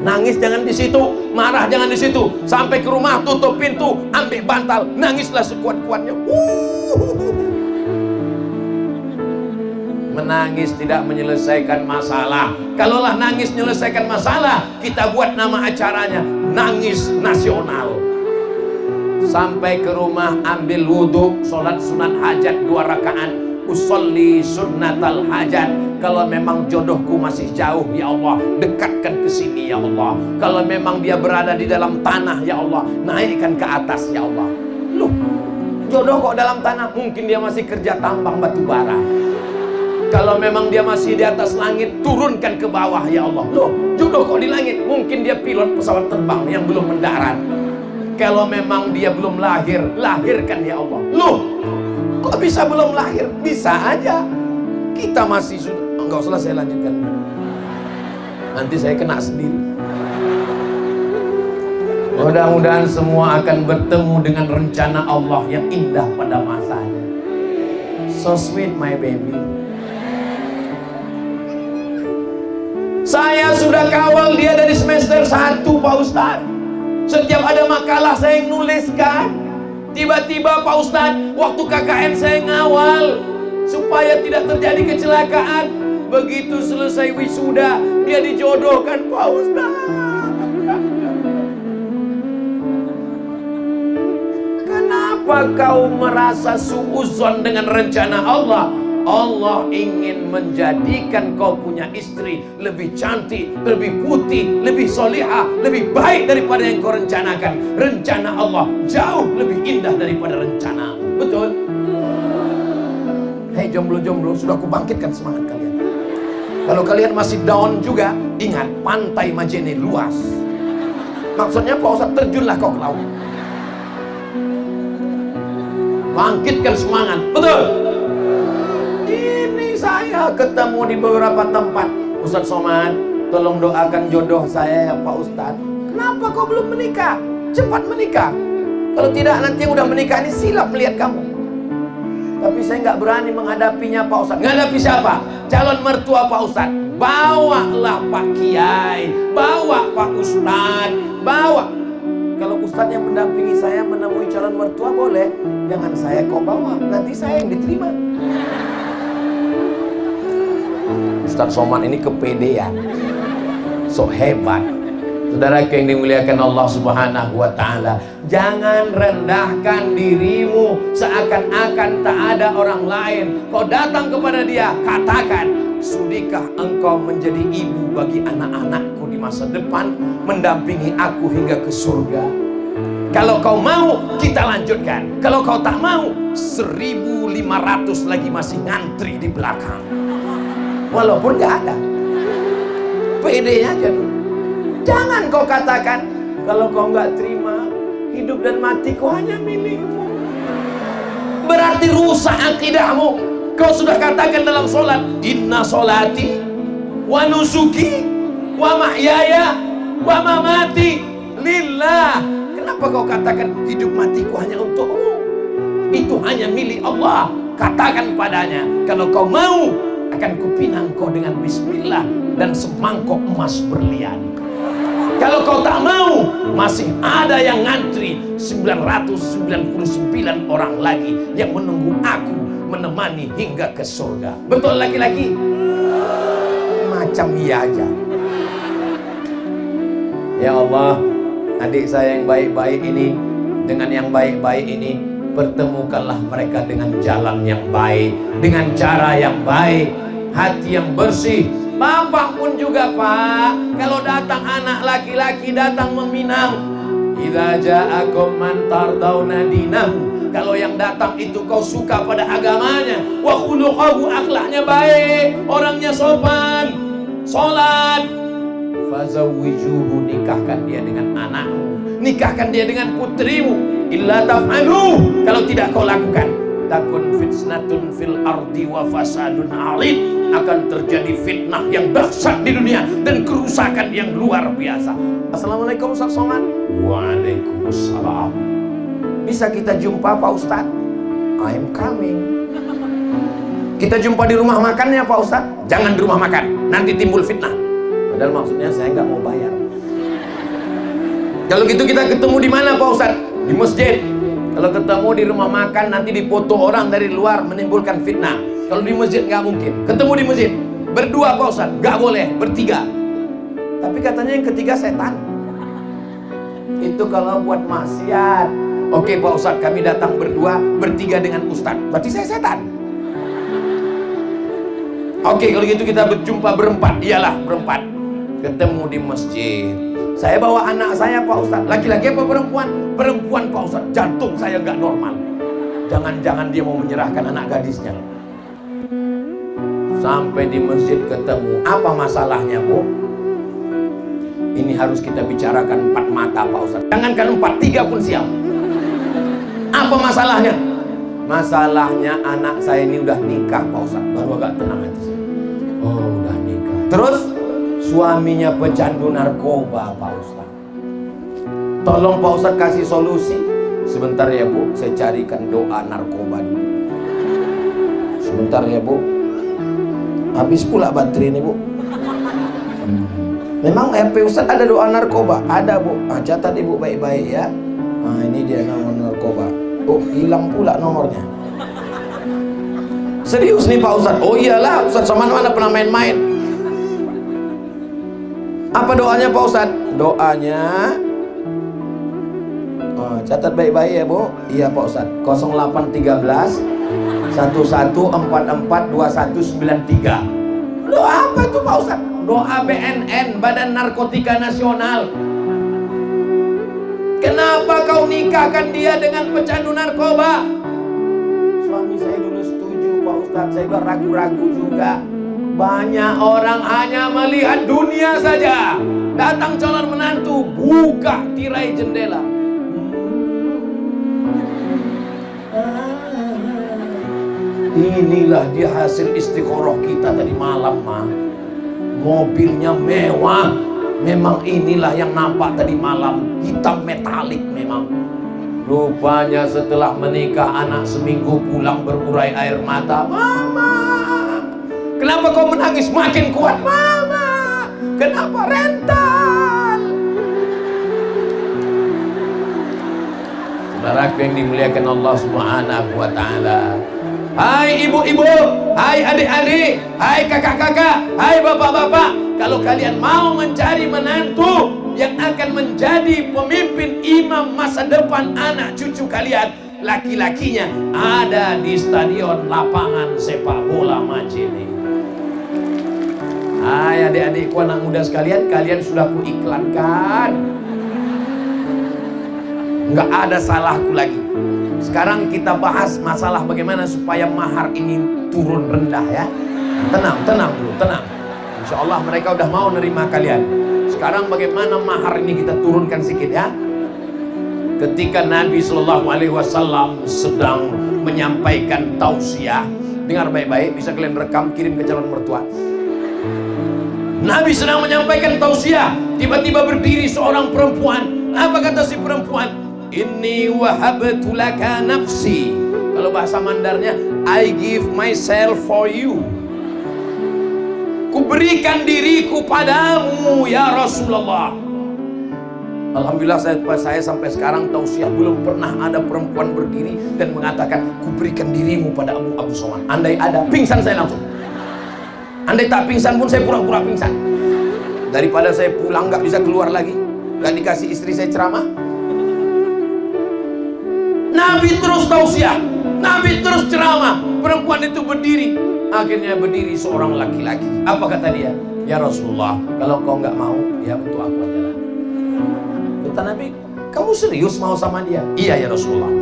nangis jangan di situ, marah jangan di situ. Sampai ke rumah tutup pintu, ambil bantal, nangislah sekuat-kuatnya. Menangis tidak menyelesaikan masalah. Kalaulah nangis menyelesaikan masalah, kita buat nama acaranya Nangis Nasional. Sampai ke rumah ambil wudhu, sholat sunat hajat 2 rakaat, usolli sunnatal hajat. Kalau memang jodohku masih jauh, ya Allah, dekatkan ke sini, ya Allah. Kalau memang dia berada di dalam tanah, ya Allah, naikkan ke atas, ya Allah. Loh, jodoh kok dalam tanah? Mungkin dia masih kerja tambang batu bara. Kalau memang dia masih di atas langit, turunkan ke bawah, ya Allah. Loh, jodoh kok di langit? Mungkin dia pilot pesawat terbang yang belum mendarat. Kalau memang dia belum lahir, lahirkan, ya Allah. Loh, kok bisa belum lahir? Bisa aja. Kita masih sudah. Enggak usah, saya lanjutkan. Nanti saya kena sendiri. Mudah-mudahan semua akan bertemu dengan rencana Allah yang indah pada masanya. So sweet my baby. Saya sudah kawal dia dari semester 1 Pak Ustadz. Setiap ada makalah saya yang nuliskan. Tiba-tiba Pak Ustadz, waktu KKN saya ngawal supaya tidak terjadi kecelakaan. Begitu selesai wisuda, dia dijodohkan Pak Ustadz. Kenapa kau merasa suuzon dengan rencana Allah? Allah ingin menjadikan kau punya istri lebih cantik, lebih putih, lebih solihah, lebih baik daripada yang kau rencanakan. Rencana Allah jauh lebih indah daripada rencana. Betul? Hei jomblo-jomblo, sudah aku bangkitkan semangat kalian. Kalau kalian masih down juga, ingat pantai Majene luas. Maksudnya Pak Ustadz, terjunlah kau ke laut. Bangkitkan semangat. Betul? Saya ketemu di beberapa tempat. Ustadz Somad, tolong doakan jodoh saya ya Pak Ustadz. Kenapa kau belum menikah? Cepat menikah. Kalau tidak nanti udah menikah ini silap melihat kamu. Tapi saya nggak berani menghadapinya Pak Ustadz. Menghadapi siapa? Calon mertua Pak Ustadz. Bawalah Pak Kiai, bawa Pak Ustadz, bawa. Kalau Ustadz yang mendampingi saya menemui calon mertua boleh. Jangan saya kau bawa, nanti saya yang diterima. Ustadz Somad ini kepedean, sok hebat. Saudara yang dimuliakan Allah Subhanahu wa Ta'ala, jangan rendahkan dirimu seakan-akan tak ada orang lain. Kau datang kepada dia, katakan, sudikah engkau menjadi ibu bagi anak-anakku di masa depan, mendampingi aku hingga ke surga? Kalau kau mau, kita lanjutkan. Kalau kau tak mau, 1.500 lagi masih ngantri di belakang. Walaupun gak ada, pede aja dulu. Jangan kau katakan, kalau kau gak terima, hidup dan matiku hanya milikmu. Berarti rusak akidahmu. Kau sudah katakan dalam sholat, inna sholati wa nusuki wa mahyaya wa mamati lillah. Kenapa kau katakan hidup matiku hanya untukmu? Itu hanya milik Allah. Katakan padanya, kalau kau mau, akan kupinang kau dengan bismillah dan semangkok emas berlian. Kalau kau tak mau, masih ada yang ngantri 999 orang lagi yang menunggu aku menemani hingga ke surga. Betul laki-laki? Macam iya aja. Ya Allah, adik saya yang baik-baik ini dengan yang baik-baik ini, pertemukanlah mereka dengan jalan yang baik, dengan cara yang baik, hati yang bersih. Bapak pun juga Pak, kalau datang anak laki-laki datang meminang, idza ja'akum man tardawna dinahu, kalau yang datang itu kau suka pada agamanya, wa khuluquhu, akhlaknya baik, orangnya sopan, sholat, fazawwijuhu, nikahkan dia dengan anakmu, nikahkan dia dengan putrimu. Illa taf'alu, kalau tidak kau lakukan, takun fitnatun fil ardi wa fasadun arid, akan terjadi fitnah yang dahsyat di dunia dan kerusakan yang luar biasa. Assalamualaikum Ustaz Somad. Waalaikumsalam. Bisa kita jumpa Pak Ustaz? I'm coming. Kita jumpa di rumah makannya Pak Ustaz. Jangan di rumah makan, nanti timbul fitnah. Padahal maksudnya saya nggak mau bayar. Kalau gitu kita ketemu di mana Pak Ustaz? Di masjid. Kalau ketemu di rumah makan nanti dipoto orang dari luar menimbulkan fitnah. Kalau di masjid nggak mungkin. Ketemu di masjid berdua Pak Ustadz, nggak boleh bertiga. Tapi katanya yang ketiga setan. Itu kalau buat maksiat. Oke Pak Ustadz, kami datang berdua, bertiga dengan Ustadz. Berarti saya setan. Oke, kalau gitu kita berjumpa berempat. Iyalah berempat. Ketemu di masjid. Saya bawa anak saya Pak Ustadz. Laki-laki apa perempuan? Perempuan Pak Ustadz. Jantung saya nggak normal. Jangan-jangan dia mau menyerahkan anak gadisnya. Sampai di masjid ketemu. Apa masalahnya Bu? Ini harus kita bicarakan 4 mata Pak Ustadz. Jangankan 4, 3 pun siap. Apa masalahnya? Masalahnya anak saya ini udah nikah Pak Ustadz. Baru agak tenang hati saya. Oh udah nikah. Terus Suaminya pecandu narkoba, Pak Ustadz. Tolong Pak Ustadz kasih solusi. Sebentar ya Bu, saya carikan doa narkoba dulu. Sebentar ya Bu. Habis pula baterai ini Bu. Memang HP Ustadz ada doa narkoba? Ada Bu. Catat Ibu baik-baik ya. Nah ini dia nomor narkoba. Oh hilang pula nomornya. Serius nih Pak Ustadz? Oh iyalah Ustadz, sama mana pernah main-main. Apa doanya Pak Ustadz? Doanya catat baik-baik ya Bu. Iya Pak Ustadz. 0813 1144 2193. Doa apa itu Pak Ustadz? Doa BNN, Badan Narkotika Nasional. Kenapa kau nikahkan dia dengan pecandu narkoba? Suami saya dulu setuju Pak Ustadz, saya juga ragu-ragu juga. Banyak orang hanya melihat dunia saja. Datang calon menantu, buka tirai jendela. Inilah dia hasil istikharah kita tadi malam mah. Mobilnya mewah. Memang inilah yang nampak tadi malam. Hitam metalik memang. Rupanya setelah menikah anak seminggu pulang berurai air mata. Mama, kenapa kau menangis makin kuat? Mama, kenapa rental? Saudaraku yang dimuliakan Allah Subhanahu wa Ta'ala. Hai ibu-ibu, hai adik-adik, hai kakak-kakak, hai bapak-bapak, kalau kalian mau mencari menantu yang akan menjadi pemimpin imam masa depan anak cucu kalian, laki-lakinya ada di stadion lapangan sepak bola Majene. Hai adik-adikku, anak muda sekalian, kalian sudah kuiklankan. Nggak ada salahku lagi. Sekarang kita bahas masalah bagaimana supaya mahar ini turun rendah ya. Tenang dulu, tenang. Insya Allah mereka udah mau nerima kalian. Sekarang bagaimana mahar ini kita turunkan sedikit ya. Ketika Nabi SAW sedang menyampaikan tausiah, dengar baik-baik, bisa kalian rekam, kirim ke calon mertua. Nabi sedang menyampaikan tausiah, tiba-tiba berdiri seorang perempuan. Apa kata si perempuan? Inni wahabtu laka nafsi. Kalau bahasa Mandarnya, I give myself for you. Kuberikan diriku padamu ya Rasulullah. Alhamdulillah saya sampai sekarang tausiah belum pernah ada perempuan berdiri dan mengatakan kuberikan dirimu pada Abu Somad. Andai ada, pingsan saya langsung. Andai tak pingsan pun saya pura-pura pingsan. Daripada saya pulang gak bisa keluar lagi, gak dikasih istri saya ceramah. Nabi terus tausiah, Nabi terus ceramah. Perempuan itu berdiri. Akhirnya berdiri seorang laki-laki. Apa kata dia? Ya Rasulullah, kalau kau nggak mau, ya untuk aku aja lah. Kata Nabi, kamu serius mau sama dia? Iya ya Rasulullah.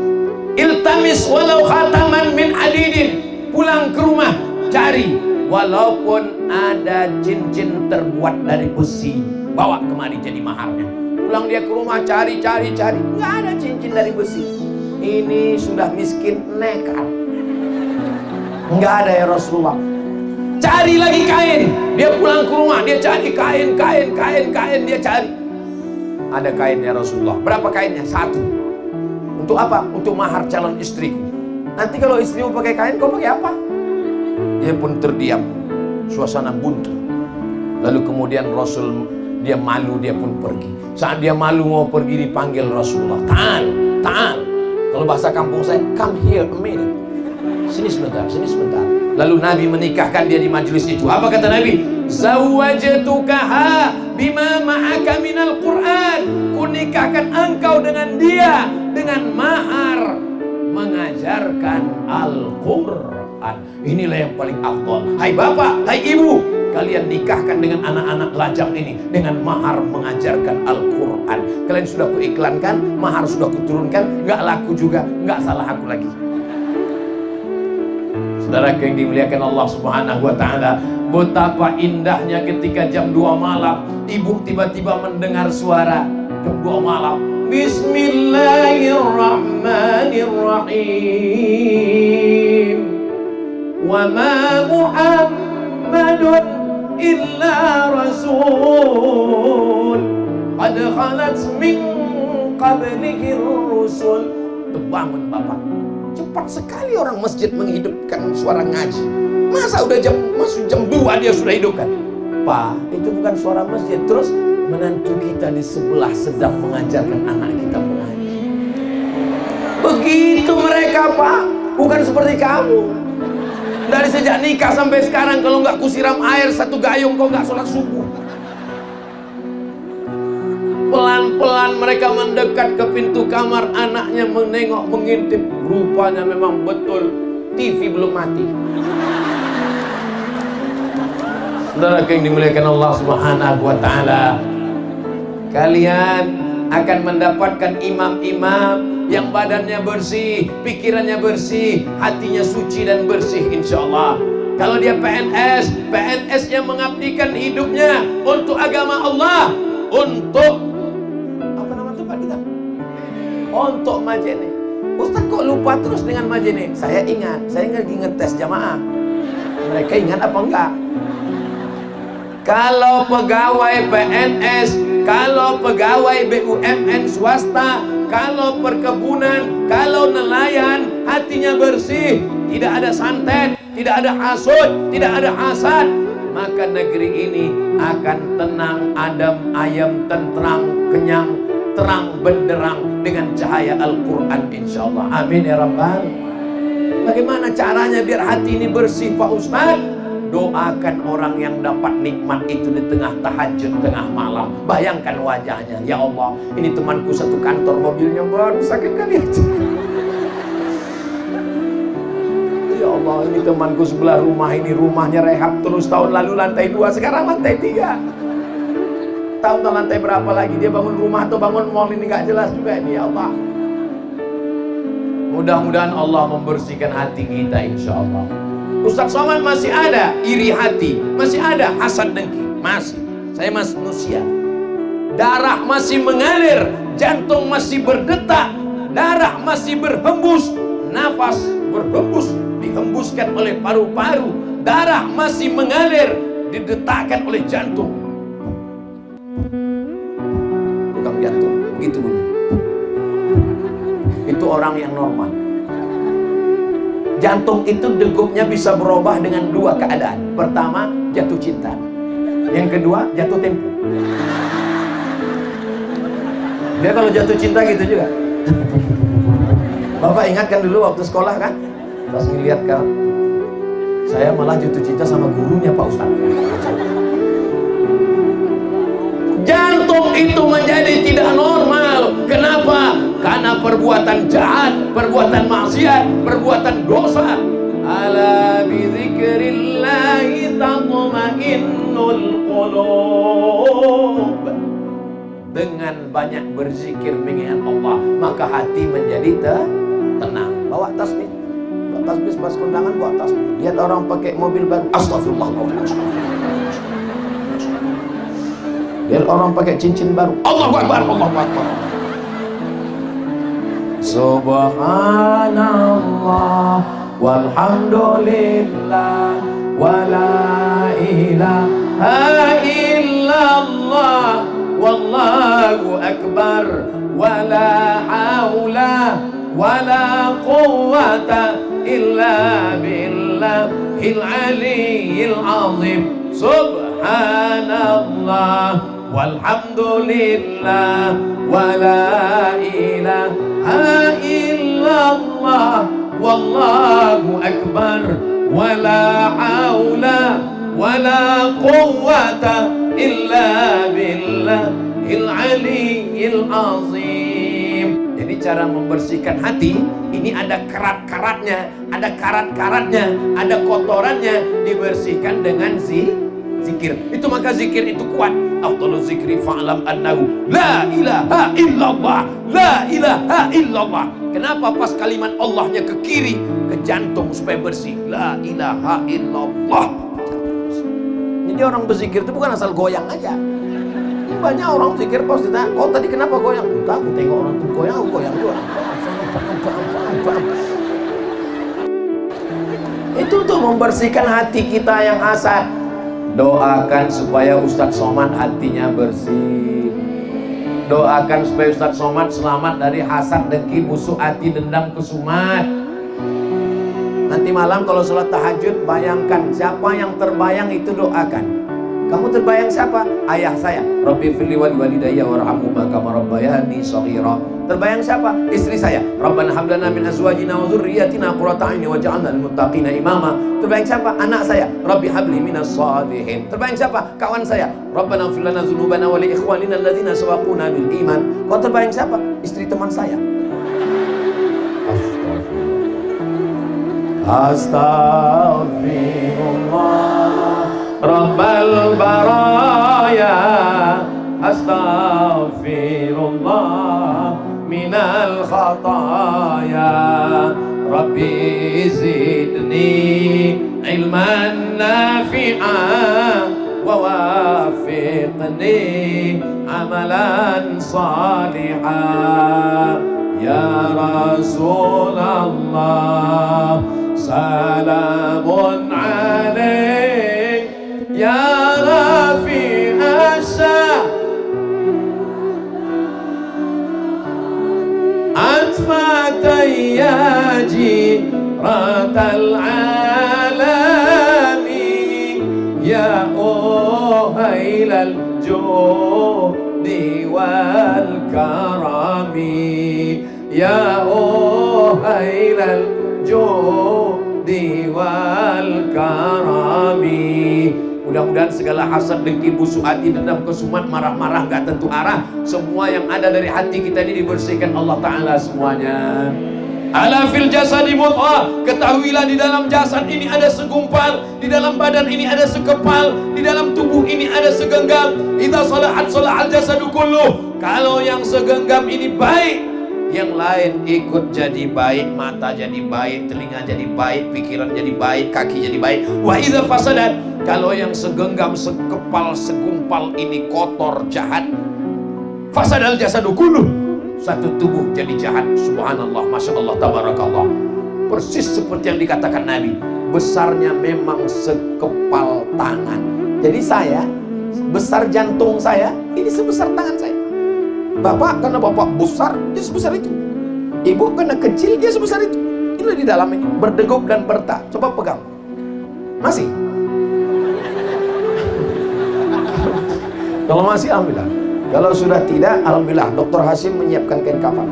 Iltamis walau khataman min adidin. Pulang ke rumah, cari walaupun ada cincin terbuat dari besi, bawa kemari jadi maharnya. Pulang dia ke rumah, cari. Nggak ada cincin dari besi. Ini sudah miskin nekat. Nggak ada ya Rasulullah. Cari lagi kain. Dia pulang ke rumah, dia cari kain. Dia cari. Ada kain ya Rasulullah. Berapa kainnya? 1. Untuk apa? Untuk mahar calon istriku. Nanti kalau istrimu pakai kain, kau pakai apa? Dia pun terdiam. Suasana buntu. Lalu kemudian Rasul, dia malu, dia pun pergi. Saat dia malu mau pergi, dipanggil Rasulullah. Ta'al. Kalau bahasa kampung saya, come here a minute. Sini sebentar. Lalu Nabi menikahkan dia di majelis itu. Apa kata Nabi? Zawwajtukaha bima ma'aka minal Qur'an. Kunikahkan engkau dengan dia dengan mahar mengajarkan Al-Qur'an. Inilah yang paling afdal. Hai bapak, hai ibu, kalian nikahkan dengan anak-anak lajang ini dengan mahar mengajarkan Al-Quran. Kalian sudah kuiklankan, mahar sudah kuturunkan, nggak laku juga, nggak salah aku lagi. Saudara yang dimuliakan Allah Subhanahu wa Ta'ala, betapa indahnya ketika jam 2 malam ibu tiba-tiba mendengar suara jam 2 malam. Bismillahirrahmanirrahim. Wa ma Muhammadun إلا رسول قد خلت من قبله الرسل. Bangun Bapak. Cepat sekali orang masjid menghidupkan suara ngaji. Masa masuk jam 2 dia sudah hidupkan? Pak, itu bukan suara masjid. Terus menantu kita di sebelah sedang mengajarkan anak kita mengaji. Begitu mereka Pak, bukan seperti kamu. Dari sejak nikah sampai sekarang kalau nggak kusiram air 1 gayung kau nggak sholat subuh. Pelan-pelan mereka mendekat ke pintu kamar, anaknya menengok, mengintip. Rupanya memang betul TV belum mati. Saudara yang dimuliakan Allah Subhanahu wa taala, kalian akan mendapatkan imam-imam yang badannya bersih, pikirannya bersih, hatinya suci dan bersih insyaallah. Kalau dia PNS, PNS-nya mengabdikan hidupnya untuk agama Allah, untuk apa nama itu Pak kita? Untuk majene. Ustaz kok lupa terus dengan majene? Saya ingat, saya lagi ngetes jamaah. Mereka ingat apa enggak? Kalau pegawai PNS, kalau pegawai BUMN swasta, kalau perkebunan, kalau nelayan, hatinya bersih, tidak ada santet, tidak ada hasud, tidak ada hasad, maka negeri ini akan tenang, adem, ayem, tenteram, kenyang, terang benderang dengan cahaya Al-Quran insyaallah. Amin ya Rabbal. Bagaimana caranya biar hati ini bersih Pak Ustaz? Doakan orang yang dapat nikmat itu di tengah tahajud, tengah malam. Bayangkan wajahnya, ya Allah, ini temanku satu kantor, mobilnya baru, sakit kali aja. Ya Allah, ini temanku sebelah rumah, ini rumahnya rehab terus, tahun lalu lantai 2, sekarang lantai 3. Tahu lantai berapa lagi dia bangun rumah atau bangun mall, ini gak jelas juga ini, ya Allah. Mudah-mudahan Allah membersihkan hati kita insyaallah. Ustaz Somad masih ada iri hati, masih ada hasad dengki, masih. Saya masih manusia. Darah masih mengalir, jantung masih berdetak, darah masih berhembus, nafas berhembus, dihembuskan oleh paru-paru, darah masih mengalir, didetakkan oleh jantung. Bukan jantung, begitu bunyi. Itu orang yang normal. Jantung itu degupnya bisa berubah dengan 2 keadaan. Pertama, jatuh cinta. Yang kedua, jatuh tempo. Dia kalau jatuh cinta gitu juga. Bapak ingatkan dulu waktu sekolah kan? Pas ngeliat kan, saya malah jatuh cinta sama gurunya Pak Ustaz. Jantung itu menjadi tidak normal. Kenapa? Karena perbuatan jahat, perbuatan maksiat, perbuatan dosa. Ala bizikrillahi tatma'innul qulub. Dengan banyak berzikir mengingat Allah, maka hati menjadi tenang. Bawa tasbih. Bawa tasbih pas kondangan, bawa tasbih. Lihat orang pakai mobil baru, astagfirullahaladzim. Lihat orang pakai cincin baru, Allahu Akbar, Allahu Akbar. Subhanallah walhamdulillah wala ilaha illallah wallahu akbar wala haula wala quwwata illa billahil aliyyil azim. Subhanallah walhamdulillah wala ilaha illallah wallahu akbar wala haula wala quwwata illa billahil aliyyil azim. Jadi cara membersihkan hati ini ada karat-karatnya, ada karat-karatnya, ada kotorannya, dibersihkan dengan zikir. Itu maka zikir itu kuat. Afdhaluz zikri fa'lam annahu la ilaha illallah, la ilaha illallah. Kenapa pas kalimat Allahnya ke kiri, ke jantung supaya bersih, la ilaha illallah. Jadi orang berzikir itu bukan asal goyang aja. Banyak orang zikir pas ditanya, kau tadi kenapa goyang? Entah, aku tengok orang tuh goyang, aku goyang juga. Itu tuh membersihkan hati kita yang hasad. Doakan supaya Ustadz Somad hatinya bersih. Doakan supaya Ustadz Somad selamat dari hasad, dengki, busuk hati, dendam, kesumat. Nanti malam kalau sholat tahajud, bayangkan siapa yang terbayang itu doakan. Kamu terbayang siapa? Ayah saya. Rabbi firli wali walidayya warhamhuma kama rabbayani shaghira. Terbayang siapa? Istri saya. Rabbana hab lana min azwajina wa dzurriyyatina qurrata a'yun waj'alna lil muttaqina imama. Terbayang siapa? Anak saya. Rabbi habli minas shalihin. Terbayang siapa? Kawan saya. Rabbana ighfir lana dzunubana wa li ikhwanina alladzina sabaquna bil iman. Kau terbayang siapa? Istri teman saya. Astaghfirullah Rabbal baraya, astaghfirullah minal khataya, Rabbi zidni ilman nafi'an wa wafiqni amalan salihan. Ya Rasulullah salamun alaik ya Rafi Asya Atfatayya Jiratal Alami Ya Uhailal Judi wal Karami Ya Uhailal Judi wal Karami. Mudah-mudahan segala hasad, dengki, busuk hati, dendam, kesumat, marah-marah, gak tentu arah, semua yang ada dari hati kita ini dibersihkan Allah Ta'ala semuanya. Ala fil jasadi mudghah. Ketahuilah di dalam jasad ini ada segumpal, di dalam badan ini ada sekepal, di dalam tubuh ini ada segenggam. Idza salahat salahal jasadu kulluh. Kalau yang segenggam ini baik, yang lain ikut jadi baik. Mata jadi baik, telinga jadi baik, pikiran jadi baik, kaki jadi baik. Wa idza fasadat, kalau yang segenggam, sekepal, segumpal ini kotor, jahat, fasadal jasadu kulluh, satu tubuh jadi jahat. Subhanallah, Masya Allah, Tabarakallah. Persis seperti yang dikatakan Nabi, besarnya memang sekepal tangan. Jadi saya, besar jantung saya, ini sebesar tangan saya. Bapak karena bapak besar, dia sebesar itu. Ibu karena kecil, dia sebesar itu. Ini di dalam ini, berdegup dan bertak. Coba pegang. Masih? Kalau masih, alhamdulillah. Kalau sudah tidak, alhamdulillah, Dr. Hasim menyiapkan kain kafan.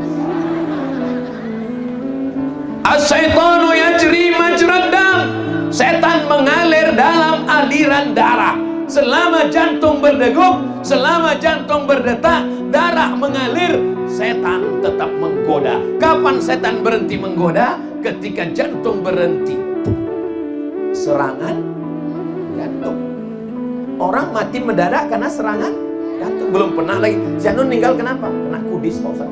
As-syaitanu yajri majrad dam. Setan mengalir dalam aliran darah. Selama jantung berdegup, selama jantung berdetak, darah mengalir, setan tetap menggoda. Kapan setan berhenti menggoda? Ketika jantung berhenti. Serangan jantung. Orang mati mendadak karena serangan jantung. Belum pernah lagi. Si Anu meninggal kenapa? Kena kudis, Pak Ustaz.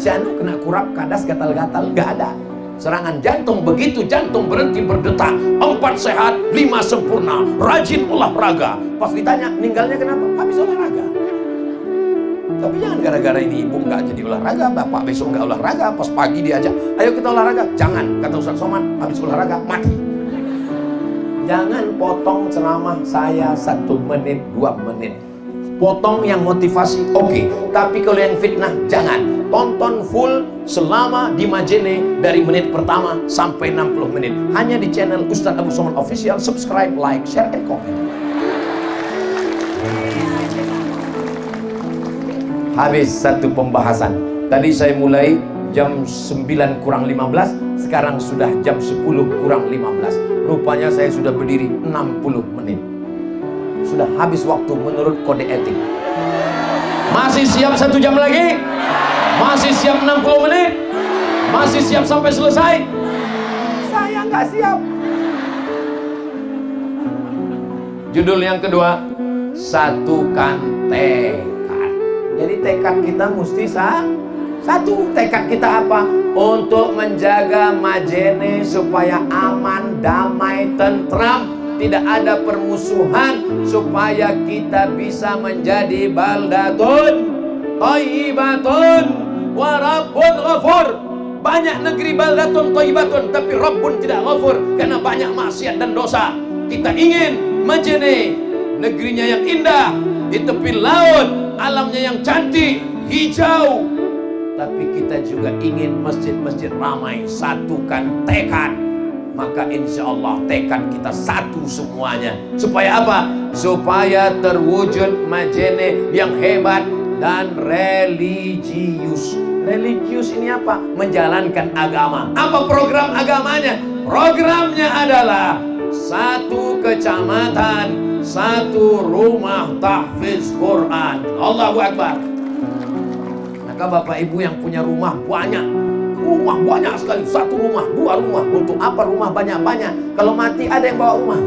Si Anu kena kurap, kadas, gatal-gatal. Gak ada. Serangan jantung. Begitu jantung berhenti berdetak, 4 sehat, 5 sempurna, rajin olahraga. Pas ditanya meninggalnya kenapa? Habis olahraga. Tapi jangan gara-gara ini ibu nggak jadi olahraga, bapak besok nggak olahraga, pas pagi diajak, ayo kita olahraga. Jangan, kata Ustaz Somad, habis olahraga mati. Jangan potong ceramah saya 1 menit, 2 menit. Potong yang motivasi, oke. Tapi kalau yang fitnah, jangan. Tonton full selama di Majene dari menit pertama sampai 60 menit. Hanya di channel Ustadz Abu Somad Official. Subscribe, like, share, and comment. Habis satu pembahasan. Tadi saya mulai jam 9 kurang 15. Sekarang sudah jam 10 kurang 15. Rupanya saya sudah berdiri 60 menit. Sudah habis waktu menurut kode etik. Masih siap 1 jam lagi? Masih siap 60 menit? Masih siap sampai selesai? Saya nggak siap. Judul yang kedua, satukan tekad. Jadi tekad kita mesti satu. Tekad kita apa? Untuk menjaga Majene supaya aman, damai, tentram, tidak ada permusuhan, supaya kita bisa menjadi baldatun thayyibatun wa rabbun ghafur. Banyak negeri baldatun thayyibatun, tapi Rabbun tidak ghafur karena banyak maksiat dan dosa. Kita ingin Majene, negerinya yang indah, di tepi laut, alamnya yang cantik, hijau. Tapi kita juga ingin masjid-masjid ramai, satukan tekad. Maka insya Allah tekad kita satu semuanya. Supaya apa? Supaya terwujud Majene yang hebat dan religius. Religius ini apa? Menjalankan agama. Apa program agamanya? Programnya adalah satu kecamatan, satu rumah tahfiz Quran. Allahu Akbar. Maka Bapak Ibu yang punya rumah banyak sekali, satu rumah, dua rumah. Untuk apa rumah banyak-banyak? Kalau mati ada yang bawa rumah?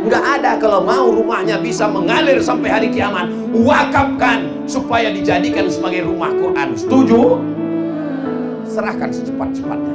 Enggak ada. Kalau mau rumahnya bisa mengalir sampai hari kiamat, wakafkan supaya dijadikan sebagai rumah Quran. Setuju? Serahkan secepat-cepatnya.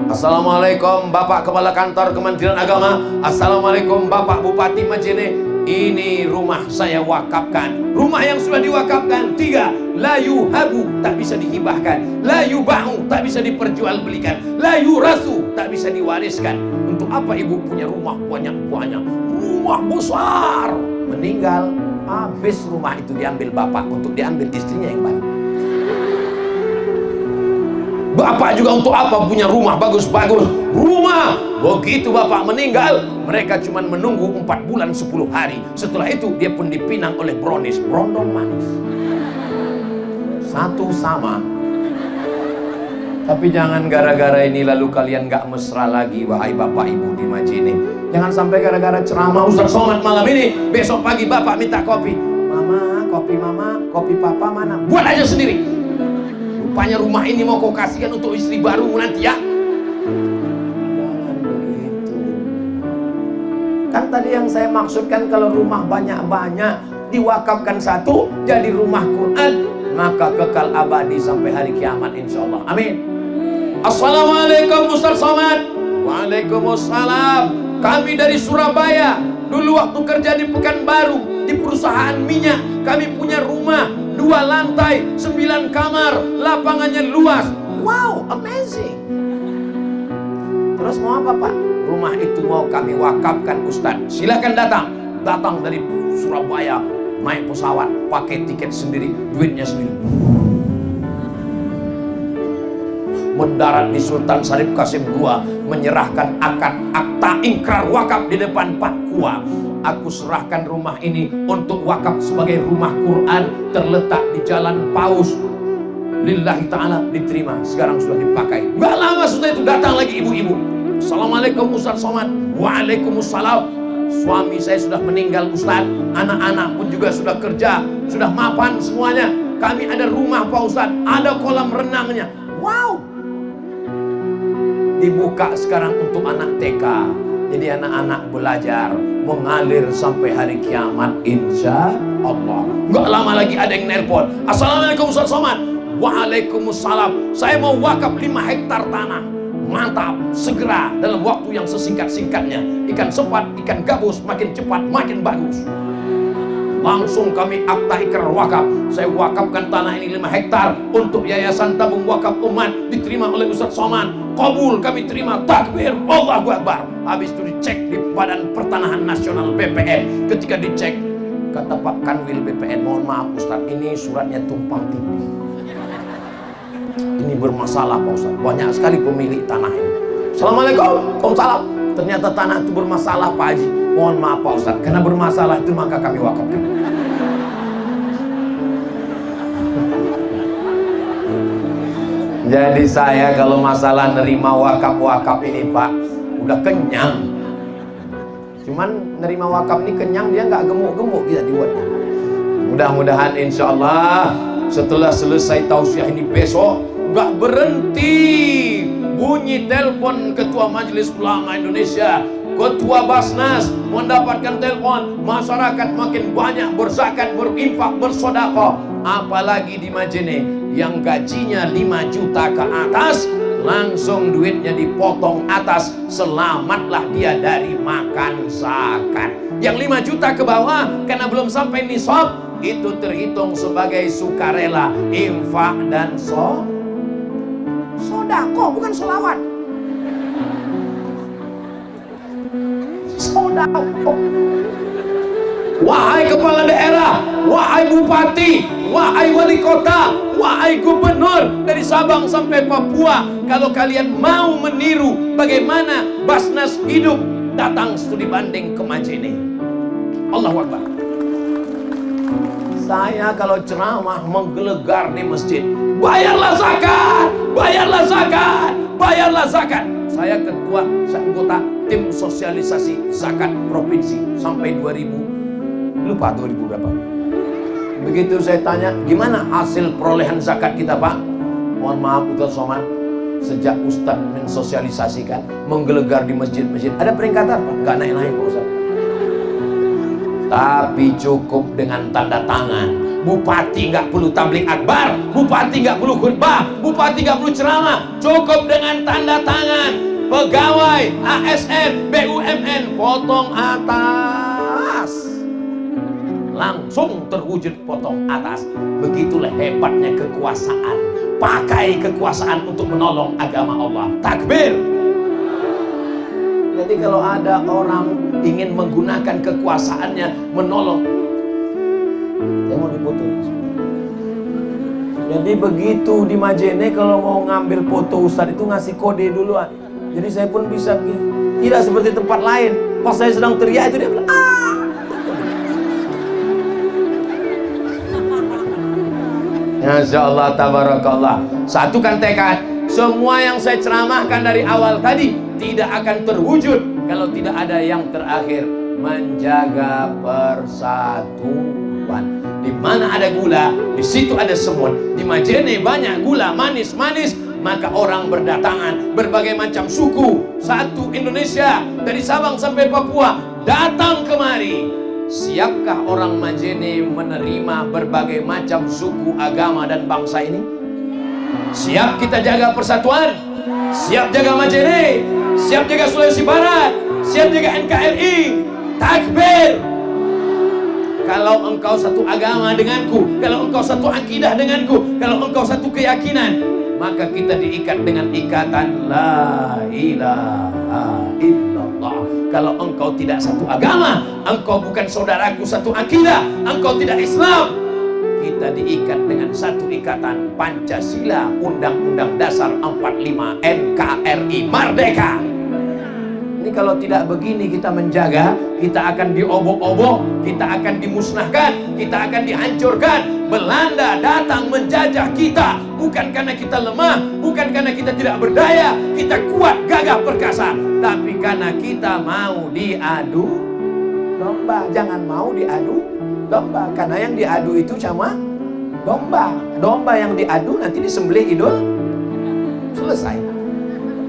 Assalamualaikum Bapak Kepala Kantor Kementerian Agama. Assalamualaikum Bapak Bupati Majene. Ini rumah saya wakafkan. Rumah yang sudah diwakafkan 3. La yuhabu, tak bisa dihibahkan. La yubahu, tak bisa diperjualbelikan. La yurasu, tak bisa diwariskan. Untuk apa ibu punya rumah banyak-banyak? Rumah besar. Meninggal, habis rumah itu diambil bapak untuk diambil istrinya yang baru. Bapak juga untuk apa punya rumah bagus-bagus? Rumah. Begitu bapak meninggal, mereka cuma menunggu 4 bulan 10 hari. Setelah itu dia pun dipinang oleh brownies, brondong manis. Satu sama. Tapi jangan gara-gara ini lalu kalian gak mesra lagi, wahai bapak ibu di Majene. Jangan sampai gara-gara ceramah Ustaz Somad malam ini, besok pagi bapak minta kopi. Mama, kopi papa mana? Buat aja sendiri. Rupanya rumah ini mau kau kasihkan untuk istri baru nanti ya. Jangan begitu. Kan tadi yang saya maksudkan, kalau rumah banyak-banyak diwakafkan satu jadi rumah Quran, maka kekal abadi sampai hari kiamat insya Allah. Amin. Assalamualaikum Ustaz Somad. Waalaikumsalam. Kami dari Surabaya. Dulu waktu kerja di Pekanbaru, di perusahaan minyak, kami punya rumah 2 lantai, 9 kamar, lapangannya luas. Wow, amazing. Terus mau apa Pak? Rumah itu mau kami wakafkan Ustaz. Silakan datang. Datang dari Surabaya, naik pesawat, pakai tiket sendiri, duitnya sendiri. Mendarat di Sultan Syarif Qasim II, menyerahkan akta ingkar wakaf di depan Pak Kua. Aku serahkan rumah ini untuk wakaf sebagai rumah Quran, terletak di Jalan Paus. Lillahi ta'ala, diterima. Sekarang sudah dipakai. Gak lama sudah itu datang lagi ibu-ibu. Assalamualaikum Ustaz Somad. Waalaikumsalam. Suami saya sudah meninggal Ustaz. Anak-anak pun juga sudah kerja, sudah mapan semuanya. Kami ada rumah Pak Ustaz, ada kolam renangnya. Wow. Dibuka sekarang untuk anak TK. Jadi anak-anak belajar mengalir sampai hari kiamat insya Allah. Gak lama lagi ada yang nelpon. Assalamualaikum Ustaz Somad. Waalaikumsalam. Saya mau wakaf 5 hektar tanah. Mantap, segera dalam waktu yang sesingkat-singkatnya. Ikan sepat, ikan gabus makin cepat makin bagus. Langsung kami akta ikrar wakaf. Saya wakafkan tanah ini 5 hektar untuk Yayasan Tabung Wakaf Umat, diterima oleh Ustaz Somad. Kabul, kami terima. Takbir, Allahu Akbar. Habis itu dicek di Badan Pertanahan Nasional BPN. Ketika dicek, kata Pak Kanwil BPN, mohon maaf Ustaz, ini suratnya tumpang tindih. Ini bermasalah Pak Ustaz. Banyak sekali pemilik tanah ini. Assalamualaikum. Waalaikumsalam. Ternyata tanah itu bermasalah Pak Haji. Mohon maaf Pak Ustaz, karena bermasalah itu maka kami wakafkan. Jadi saya kalau masalah nerima wakaf-wakaf ini Pak, udah kenyang. Cuman nerima wakaf ini kenyang, dia nggak gemuk-gemuk kita dibuatnya. Mudah-mudahan insya Allah setelah selesai tausiah ini besok nggak berhenti bunyi telepon Ketua Majelis Ulama Indonesia, Ketua Basnas mendapatkan telepon, masyarakat makin banyak berzakat, berinfak, bersedekah. Apalagi di Majene yang gajinya 5 juta ke atas, langsung duitnya dipotong atas. Selamatlah dia dari makan zakat. Yang 5 juta ke bawah karena belum sampai nisab, itu terhitung sebagai sukarela, infak dan sodako, bukan sholawat. tahu. Wahai kepala daerah, wahai bupati, wahai wali kota, wahai gubernur dari Sabang sampai Papua, kalau kalian mau meniru bagaimana Basnas hidup, datang studi banding ke Majene. Allahu Akbar. Saya kalau ceramah menggelegar di masjid, bayarlah zakat, bayarlah zakat, bayarlah zakat. Saya ketua anggota tim sosialisasi zakat provinsi sampai 2000 berapa. Begitu saya tanya, gimana hasil perolehan zakat kita, Pak? Mohon maaf Ustaz Somad, sejak Ustaz mensosialisasikan, menggelegar di masjid-masjid, ada peningkatan, Pak? Nggak naik-naik, Pak Ustaz. Tapi cukup dengan tanda tangan. Bupati nggak perlu tablik akbar, bupati nggak perlu khutbah, bupati nggak perlu ceramah, cukup dengan tanda tangan. Pegawai ASN, BUMN, potong atas, langsung terwujud potong atas. Begitulah hebatnya kekuasaan. Pakai kekuasaan untuk menolong agama Allah. Takbir. Jadi kalau ada orang ingin menggunakan kekuasaannya menolong, saya mau dipoto. Jadi begitu di Majene kalau mau ngambil foto Ustadz itu ngasih kode duluan. Jadi saya pun bisa, tidak seperti tempat lain. Pas saya sedang teriak itu dia bilang, Masya Allah, tabarakallah. Satukan tekad. Semua yang saya ceramahkan dari awal tadi tidak akan terwujud kalau tidak ada yang terakhir, menjaga persatuan. Di mana ada gula, di situ ada semut. Di Majene banyak gula manis-manis, maka orang berdatangan, berbagai macam suku, satu Indonesia dari Sabang sampai Papua datang kemari. Siapkah orang Majene menerima berbagai macam suku, agama, dan bangsa ini? Siap kita jaga persatuan? Siap jaga Majene? Siap jaga Sulawesi Barat? Siap jaga NKRI? Takbir! Kalau engkau satu agama denganku, kalau engkau satu akidah denganku, kalau engkau satu keyakinan, maka kita diikat dengan ikatan la ilaha illallah. Kalau engkau tidak satu agama, engkau bukan saudaraku satu akidah, engkau tidak Islam, kita diikat dengan satu ikatan Pancasila, Undang-Undang Dasar 45, NKRI, Merdeka. Ini kalau tidak begini kita menjaga, kita akan diobok-obok, kita akan dimusnahkan, kita akan dihancurkan. Belanda datang menjajah kita, bukan karena kita lemah, bukan karena kita tidak berdaya, kita kuat, gagah, perkasa, tapi karena kita mau diadu domba. Jangan mau diadu domba, karena yang diadu itu cuma domba. Domba yang diadu nanti disembelih idul, selesai.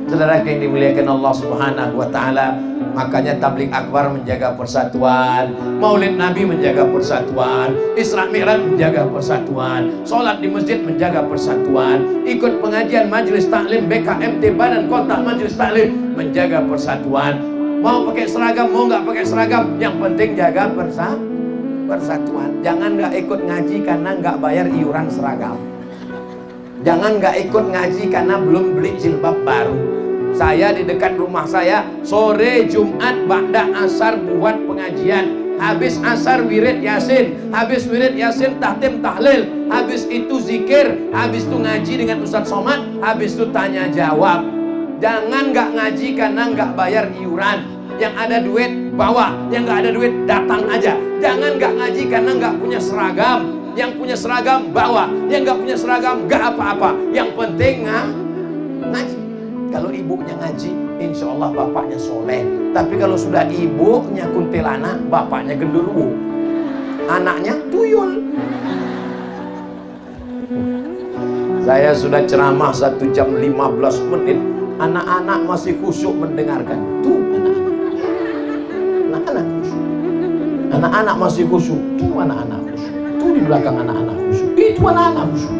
Saudara yang dimuliakan Allah Subhanahu wa taala, makanya tabligh akbar menjaga persatuan, Maulid Nabi menjaga persatuan, Isra Mi'raj menjaga persatuan, sholat di masjid menjaga persatuan, ikut pengajian majelis taklim BKMT Badan Kontak Majelis Taklim menjaga persatuan. Mau pakai seragam, mau nggak pakai seragam, yang penting jaga persatuan. Jangan nggak ikut ngaji karena nggak bayar iuran seragam. Jangan nggak ikut ngaji karena belum beli jilbab baru. Saya di dekat rumah saya sore Jumat ba'da asar buat pengajian. Habis asar wirid yasin, habis wirid yasin tahtim tahlil, habis itu zikir, habis itu ngaji dengan Ustaz Somad, habis itu tanya jawab. Jangan nggak ngaji karena nggak bayar iuran. Yang ada duit bawa, yang nggak ada duit datang aja. Jangan nggak ngaji karena nggak punya seragam. Yang punya seragam bawa, yang nggak punya seragam nggak apa-apa. Yang penting ngaji. Kalau ibunya ngaji, insya Allah bapaknya soleh. Tapi kalau sudah ibunya kuntilanak, bapaknya genderuwo, anaknya tuyul. Saya sudah ceramah 1 jam 15 menit, anak-anak masih khusyuk mendengarkan. Tuh anak-anak khusyuk. Anak-anak masih khusyuk. Tuh anak-anak khusyuk. Tuh di belakang anak-anak khusyuk. Itu anak-anak khusyuk.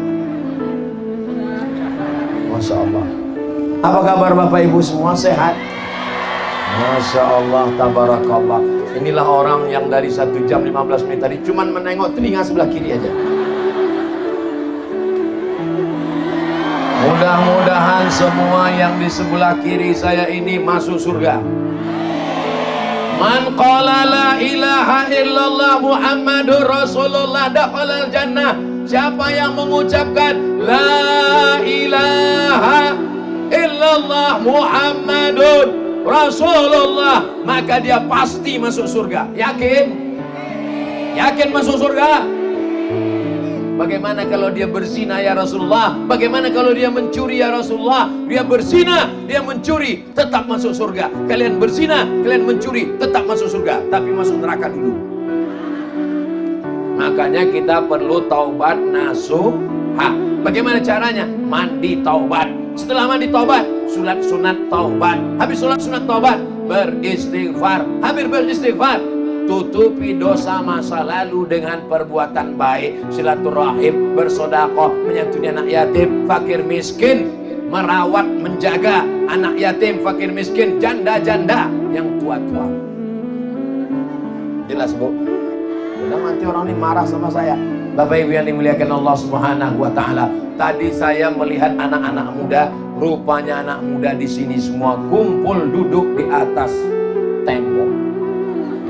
Masya Allah. Apa kabar Bapak Ibu semua, sehat? Masya Allah, tabarakallah. Inilah orang yang dari 1 jam 15 menit tadi cuman menengok telinga sebelah kiri aja. Mudah-mudahan semua yang di sebelah kiri saya ini masuk surga. Man qala la ilaha illallah Muhammadur Rasulullah dakhalal jannah. Siapa yang mengucapkan la ilaha illallah Muhammadur Rasulullah, maka dia pasti masuk surga. Yakin? Yakin masuk surga? Bagaimana kalau dia berzina ya Rasulullah? Bagaimana kalau dia mencuri ya Rasulullah? Dia berzina, dia mencuri, tetap masuk surga. Kalian berzina, kalian mencuri, tetap masuk surga, tapi masuk neraka dulu. Makanya kita perlu taubat nasuha. Bagaimana caranya? Mandi taubat. Setelah mandi taubat, sholat sunat taubat. Habis sholat sunat taubat, beristighfar. Habis beristighfar, tutupi dosa masa lalu dengan perbuatan baik, silaturahim, bersedekah, menyantuni anak yatim, fakir miskin, merawat, menjaga anak yatim, fakir miskin, janda-janda yang tua-tua. Jelas, Bu? Udah nanti orang ini marah sama saya. Bapak Ibu yang dimuliakan Allah Subhanahu wa taala. Tadi saya melihat anak-anak muda, rupanya anak muda di sini semua kumpul duduk di atas tembok.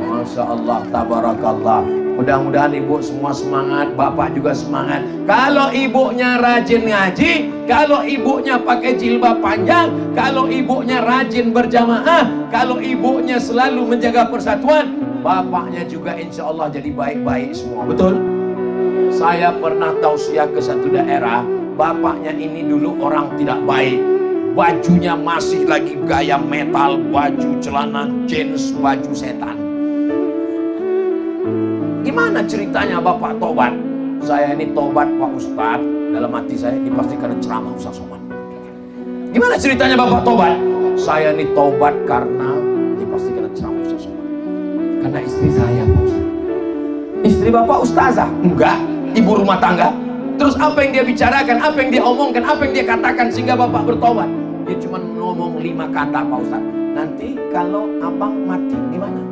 Masya Allah, tabarakallah. Mudah-mudahan ibu semua semangat, bapak juga semangat. Kalau ibunya rajin ngaji, kalau ibunya pakai jilbab panjang, kalau ibunya rajin berjamaah, kalau ibunya selalu menjaga persatuan, bapaknya juga insya Allah jadi baik-baik semua. Betul? Saya pernah tausiah ke satu daerah, bapaknya ini dulu orang tidak baik. Bajunya masih lagi gaya metal, baju celana jeans, baju setan. Gimana ceritanya bapak tobat? Saya ini tobat Pak Ustadz. Dalam hati saya ini pasti karena ceramah Ustaz Somad. Gimana ceritanya bapak tobat? Saya ini tobat karena ini pasti karena ceramah Ustaz Somad. Karena istri saya Pak Ustadz. Istri bapak ustazah? Enggak, ibu rumah tangga. Terus apa yang dia bicarakan, apa yang dia omongkan, apa yang dia katakan sehingga bapak bertobat? Dia cuma ngomong 5 kata Pak Ustadz. Nanti kalau abang mati gimana?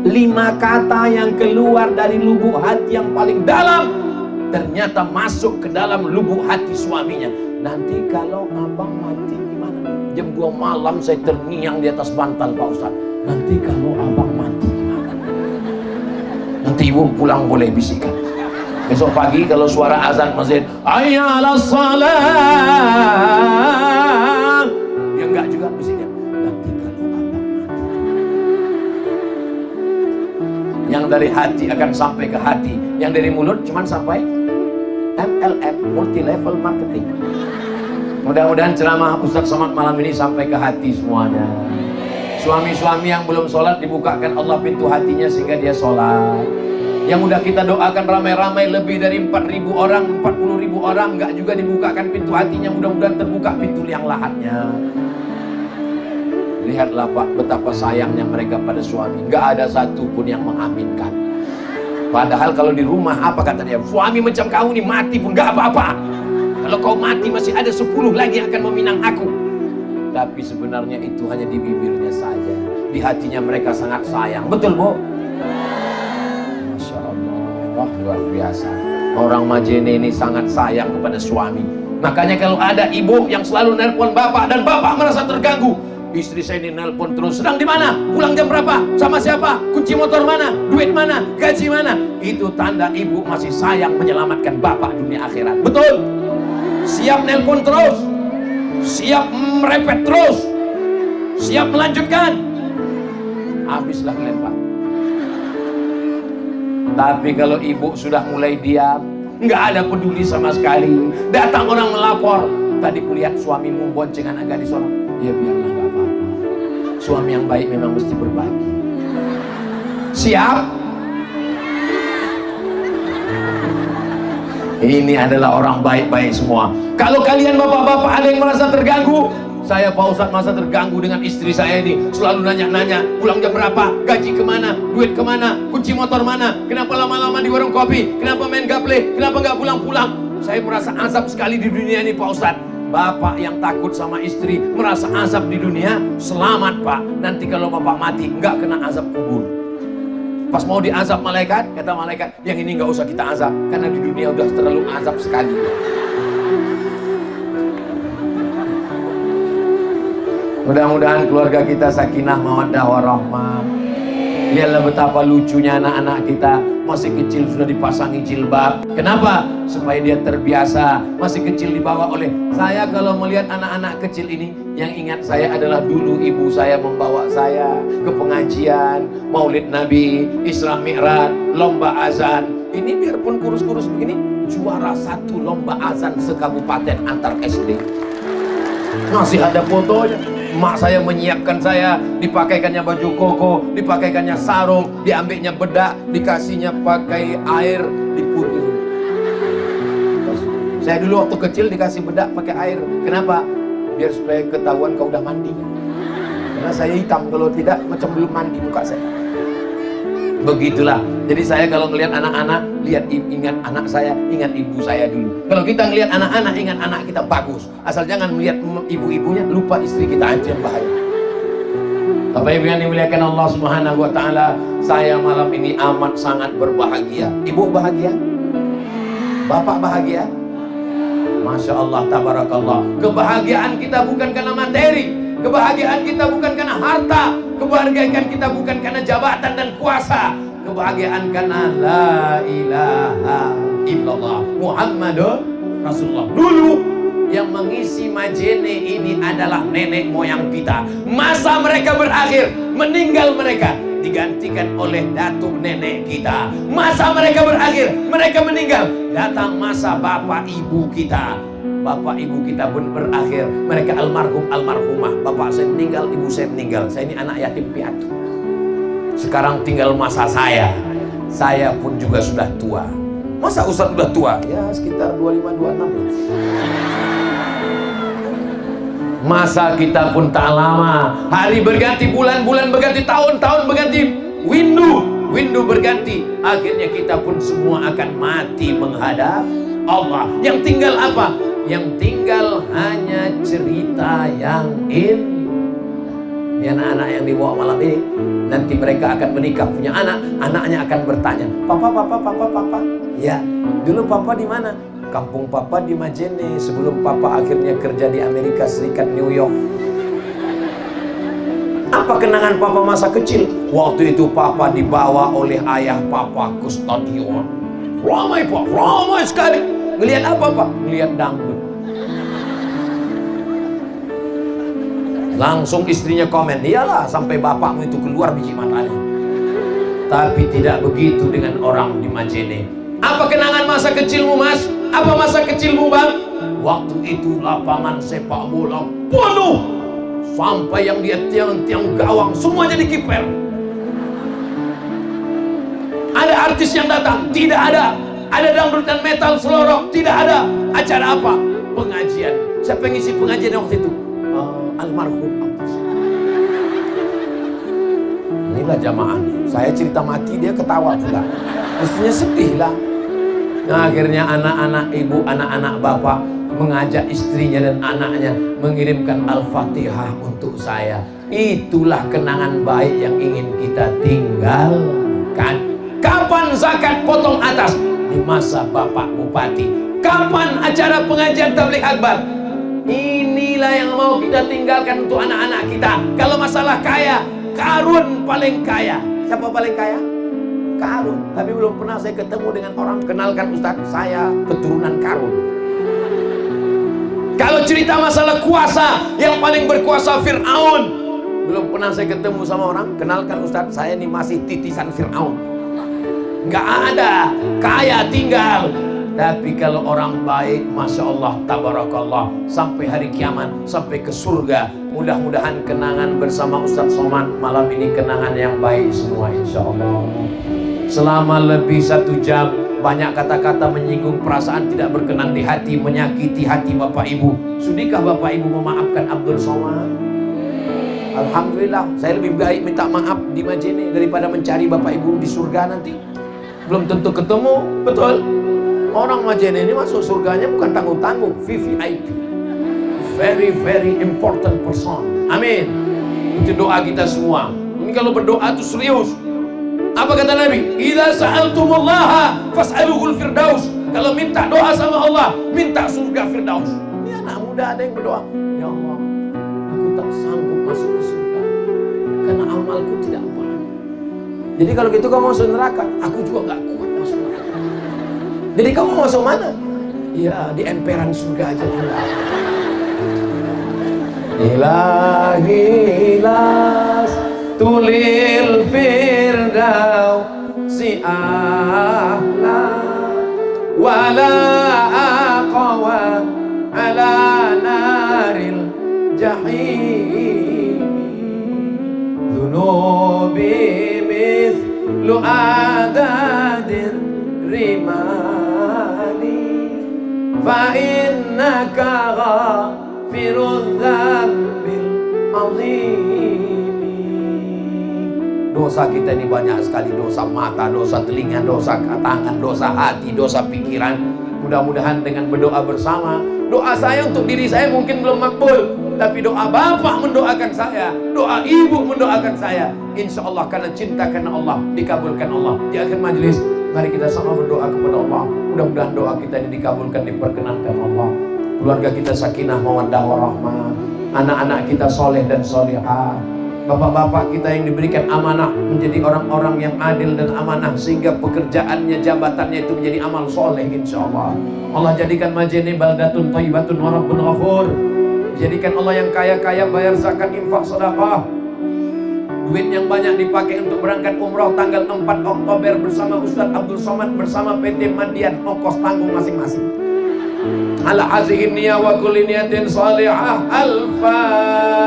5 kata yang keluar dari lubuk hati yang paling dalam, ternyata masuk ke dalam lubuk hati suaminya. Nanti kalau abang mati gimana? Jam 2 malam saya terngiang di atas bantal Pak Ustadz. Nanti kalau abang mati gimana? Nanti ibu pulang boleh bisikan. Besok pagi kalau suara azan masjid, hayya 'alas shalah, dia enggak juga bisikan. Nanti kalau abang mati. Yang dari hati akan sampai ke hati, yang dari mulut cuman sampai MLM, multi level marketing. Mudah-mudahan ceramah Ustaz Somad malam ini sampai ke hati semuanya. Suami-suami yang belum sholat dibukakan Allah pintu hatinya sehingga dia sholat. Yang udah kita doakan ramai-ramai lebih dari 4.000 orang, 40.000 orang nggak juga dibukakan pintu hatinya, mudah-mudahan terbuka pintu yang lahatnya. Lihatlah Pak, betapa sayangnya mereka pada suami, nggak ada satupun yang mengaminkan. Padahal kalau di rumah apa kata dia? Suami macam kau nih mati pun nggak apa-apa. Kalau kau mati masih ada 10 lagi yang akan meminang aku. Tapi sebenarnya itu hanya di bibirnya saja, di hatinya mereka sangat sayang. Betul Bu? Wah, luar biasa. Orang Majene ini sangat sayang kepada suami. Makanya kalau ada ibu yang selalu nelpon bapak dan bapak merasa terganggu, istri saya ini nelpon terus, sedang di mana? Pulang jam berapa? Sama siapa? Kunci motor mana? Duit mana? Gaji mana? Itu tanda ibu masih sayang menyelamatkan bapak dunia akhirat. Betul? Siap nelpon terus, siap merepet terus, siap melanjutkan. Habislah kalian Pak. Tapi kalau ibu sudah mulai diam, nggak ada peduli sama sekali, datang orang melapor, tadi kulihat suamimu boncengan agak disorong, ya biarlah nggak apa-apa. Suami yang baik memang mesti berbagi. Siap? Ini adalah orang baik-baik semua. Kalau kalian bapak-bapak ada yang merasa terganggu, saya Pak Ustadz masa terganggu dengan istri saya ini, selalu nanya-nanya, pulang jam berapa, gaji kemana, duit kemana, kunci motor mana, kenapa lama-lama di warung kopi, kenapa main gaple, kenapa nggak pulang-pulang. Saya merasa azab sekali di dunia ini Pak Ustadz. Bapak yang takut sama istri, merasa azab di dunia, selamat Pak. Nanti kalau bapak mati, nggak kena azab kubur. Pas mau diazab malaikat, kata malaikat, yang ini nggak usah kita azab, karena di dunia udah terlalu azab sekali. Mudah-mudahan keluarga kita sakinah, mawaddah, warahmah. Lihatlah betapa lucunya anak-anak kita, masih kecil sudah dipasangi jilbab. Kenapa? Supaya dia terbiasa. Masih kecil dibawa oleh saya. Kalau melihat anak-anak kecil ini, yang ingat saya adalah dulu ibu saya membawa saya ke pengajian, Maulid Nabi, Isra Mi'raj, lomba azan. Ini biarpun kurus-kurus begini, juara 1 lomba azan sekabupaten antar SD. Masih ada fotonya. Mak saya menyiapkan saya, dipakaikannya baju koko, dipakaikannya sarung, diambilnya bedak, dikasihnya pakai air, diputih. Saya dulu waktu kecil dikasih bedak pakai air. Kenapa? Biar supaya ketahuan kau udah mandi. Karena saya hitam, kalau tidak macam belum mandi muka saya. Begitulah. Jadi saya kalau ngelihat anak-anak, ingat anak saya, ingat ibu saya dulu. Kalau kita ngelihat anak-anak, ingat anak kita, bagus. Asal jangan melihat ibu-ibunya, lupa istri kita, itu yang bahaya. Bapak Ibu yang dimuliakan Allah Subhanahu wa taala, saya malam ini amat sangat berbahagia. Ibu bahagia? Bapak bahagia? Masya Allah, tabarakallah. Kebahagiaan kita bukan karena materi, kebahagiaan kita bukan karena harta, kebahagiaan kita bukan karena jabatan dan kuasa, kebahagiaan karena la ilaha illallah Muhammadur Rasulullah. Dulu yang mengisi Majene ini adalah nenek moyang kita. Masa mereka berakhir, meninggal mereka, digantikan oleh datuk nenek kita. Masa mereka berakhir, mereka meninggal, datang masa bapak ibu kita. Bapak ibu kita pun berakhir, mereka almarhum almarhumah. Bapak saya meninggal, ibu saya meninggal. Saya ini anak yatim piatu. Sekarang tinggal masa saya pun juga sudah tua. Masa Ustaz sudah tua? Ya sekitar 25-26. Masa kita pun tak lama. Hari berganti, bulan berganti, tahun berganti, windu berganti. Akhirnya kita pun semua akan mati menghadap Allah. Yang tinggal apa? Yang tinggal hanya cerita yang indah. Ini anak-anak yang dibawa malam ini, nanti mereka akan menikah, punya anak, anaknya akan bertanya, Papa. Ya, dulu Papa di mana? Kampung Papa di Majene, sebelum Papa akhirnya kerja di Amerika Serikat, New York. Apa kenangan Papa masa kecil? Waktu itu Papa dibawa oleh ayah Papa ke stadion. Ramai Pak, ramai sekali. Ngelihat apa Pak? Ngelihat dangdut. Langsung istrinya komen, iyalah sampai bapakmu itu keluar biji matanya. Tapi tidak begitu dengan orang di Majene. Apa kenangan masa kecilmu Mas? Apa masa kecilmu Bang? Waktu itu lapangan sepak bola penuh, sampai yang dia tiang-tiang gawang semua jadi kiper. Ada artis yang datang? Tidak ada. Ada dangdut dan metal selorok? Tidak ada. Acara apa? Pengajian. Siapa yang ngisi pengajian waktu itu? Almarhum Abbas. Inilah jamaahnya. Saya cerita mati, dia ketawa pula. Mestinya sedih lah. Nah, akhirnya anak-anak ibu, anak-anak bapak mengajak istrinya dan anaknya mengirimkan Al-Fatihah untuk saya. Itulah kenangan baik yang ingin kita tinggalkan. Kapan zakat potong atas? Di masa Bapak Bupati. Kapan acara pengajian tabligh akbar? Inilah yang mau kita tinggalkan untuk anak-anak kita. Kalau masalah kaya, Karun paling kaya. Siapa paling kaya? Karun. Tapi belum pernah saya ketemu dengan orang, kenalkan Ustaz, saya keturunan Karun. Kalau cerita masalah kuasa, yang paling berkuasa Fir'aun. Belum pernah saya ketemu sama orang, kenalkan Ustaz, saya ini masih titisan Fir'aun. Nggak ada, kaya tinggal. Tapi kalau orang baik, Masya Allah, Tabarakallah, sampai hari kiamat, sampai ke surga. Mudah-mudahan kenangan bersama Ustaz Somad malam ini kenangan yang baik semua, insya Allah. Selama lebih 1 jam, banyak kata-kata menyinggung perasaan, tidak berkenan di hati, menyakiti hati Bapak Ibu. Sudikah Bapak Ibu memaafkan Abdul Somad? Alhamdulillah, saya lebih baik minta maaf di Majene daripada mencari Bapak Ibu di surga nanti. Belum tentu ketemu, betul? Orang Majene ini masuk surganya bukan tanggung-tanggung, VVIP, very very important person. Amin. Itu doa kita semua. Ini kalau berdoa itu serius. Apa kata Nabi? Idza sa'altumullaha fas'aluhul firdaus. Kalau minta doa sama Allah, minta surga firdaus. Ini anak muda ada yang berdoa, ya Allah, aku tak sanggup masuk ke surga. Karena amalku tidak banyak. Jadi kalau gitu kamu masuk neraka, aku juga gak kuat masuk neraka. Jadi kamu masuk mana? Ya di emperan surga aja enggak. Ilahi las tulil firdaus si ahla wala aqwa ala naril jahim dhunubi mithlu adadir rimani fa innaka ghafirudz dzambil azim. Dosa kita ini banyak sekali, dosa mata, dosa telinga, dosa tangan, dosa hati, dosa pikiran. Mudah-mudahan dengan berdoa bersama, doa saya untuk diri saya mungkin belum makbul, tapi doa bapak mendoakan saya, doa ibu mendoakan saya, insya Allah karena cinta karena Allah dikabulkan Allah. Di akhir majelis, mari kita sama berdoa kepada Allah. Mudah-mudahan doa kita ini dikabulkan, diperkenankan Allah. Keluarga kita sakinah mawaddah warahmah, anak-anak kita soleh dan solihah, bapak-bapak kita yang diberikan amanah menjadi orang-orang yang adil dan amanah, sehingga pekerjaannya, jabatannya itu menjadi amal soleh insyaallah. Allah jadikan Majene baldatun thayyibatun wa rabbun ghafur. Jadikan Allah yang kaya-kaya bayar zakat, infak, sedekah. Duit yang banyak dipakai untuk berangkat umroh tanggal 4 Oktober bersama Ustaz Abdul Somad bersama PT Mandian, ongkos tanggung masing-masing. Ala hazihin niyya wa kulli niyatin salihah. Al-Fatihah.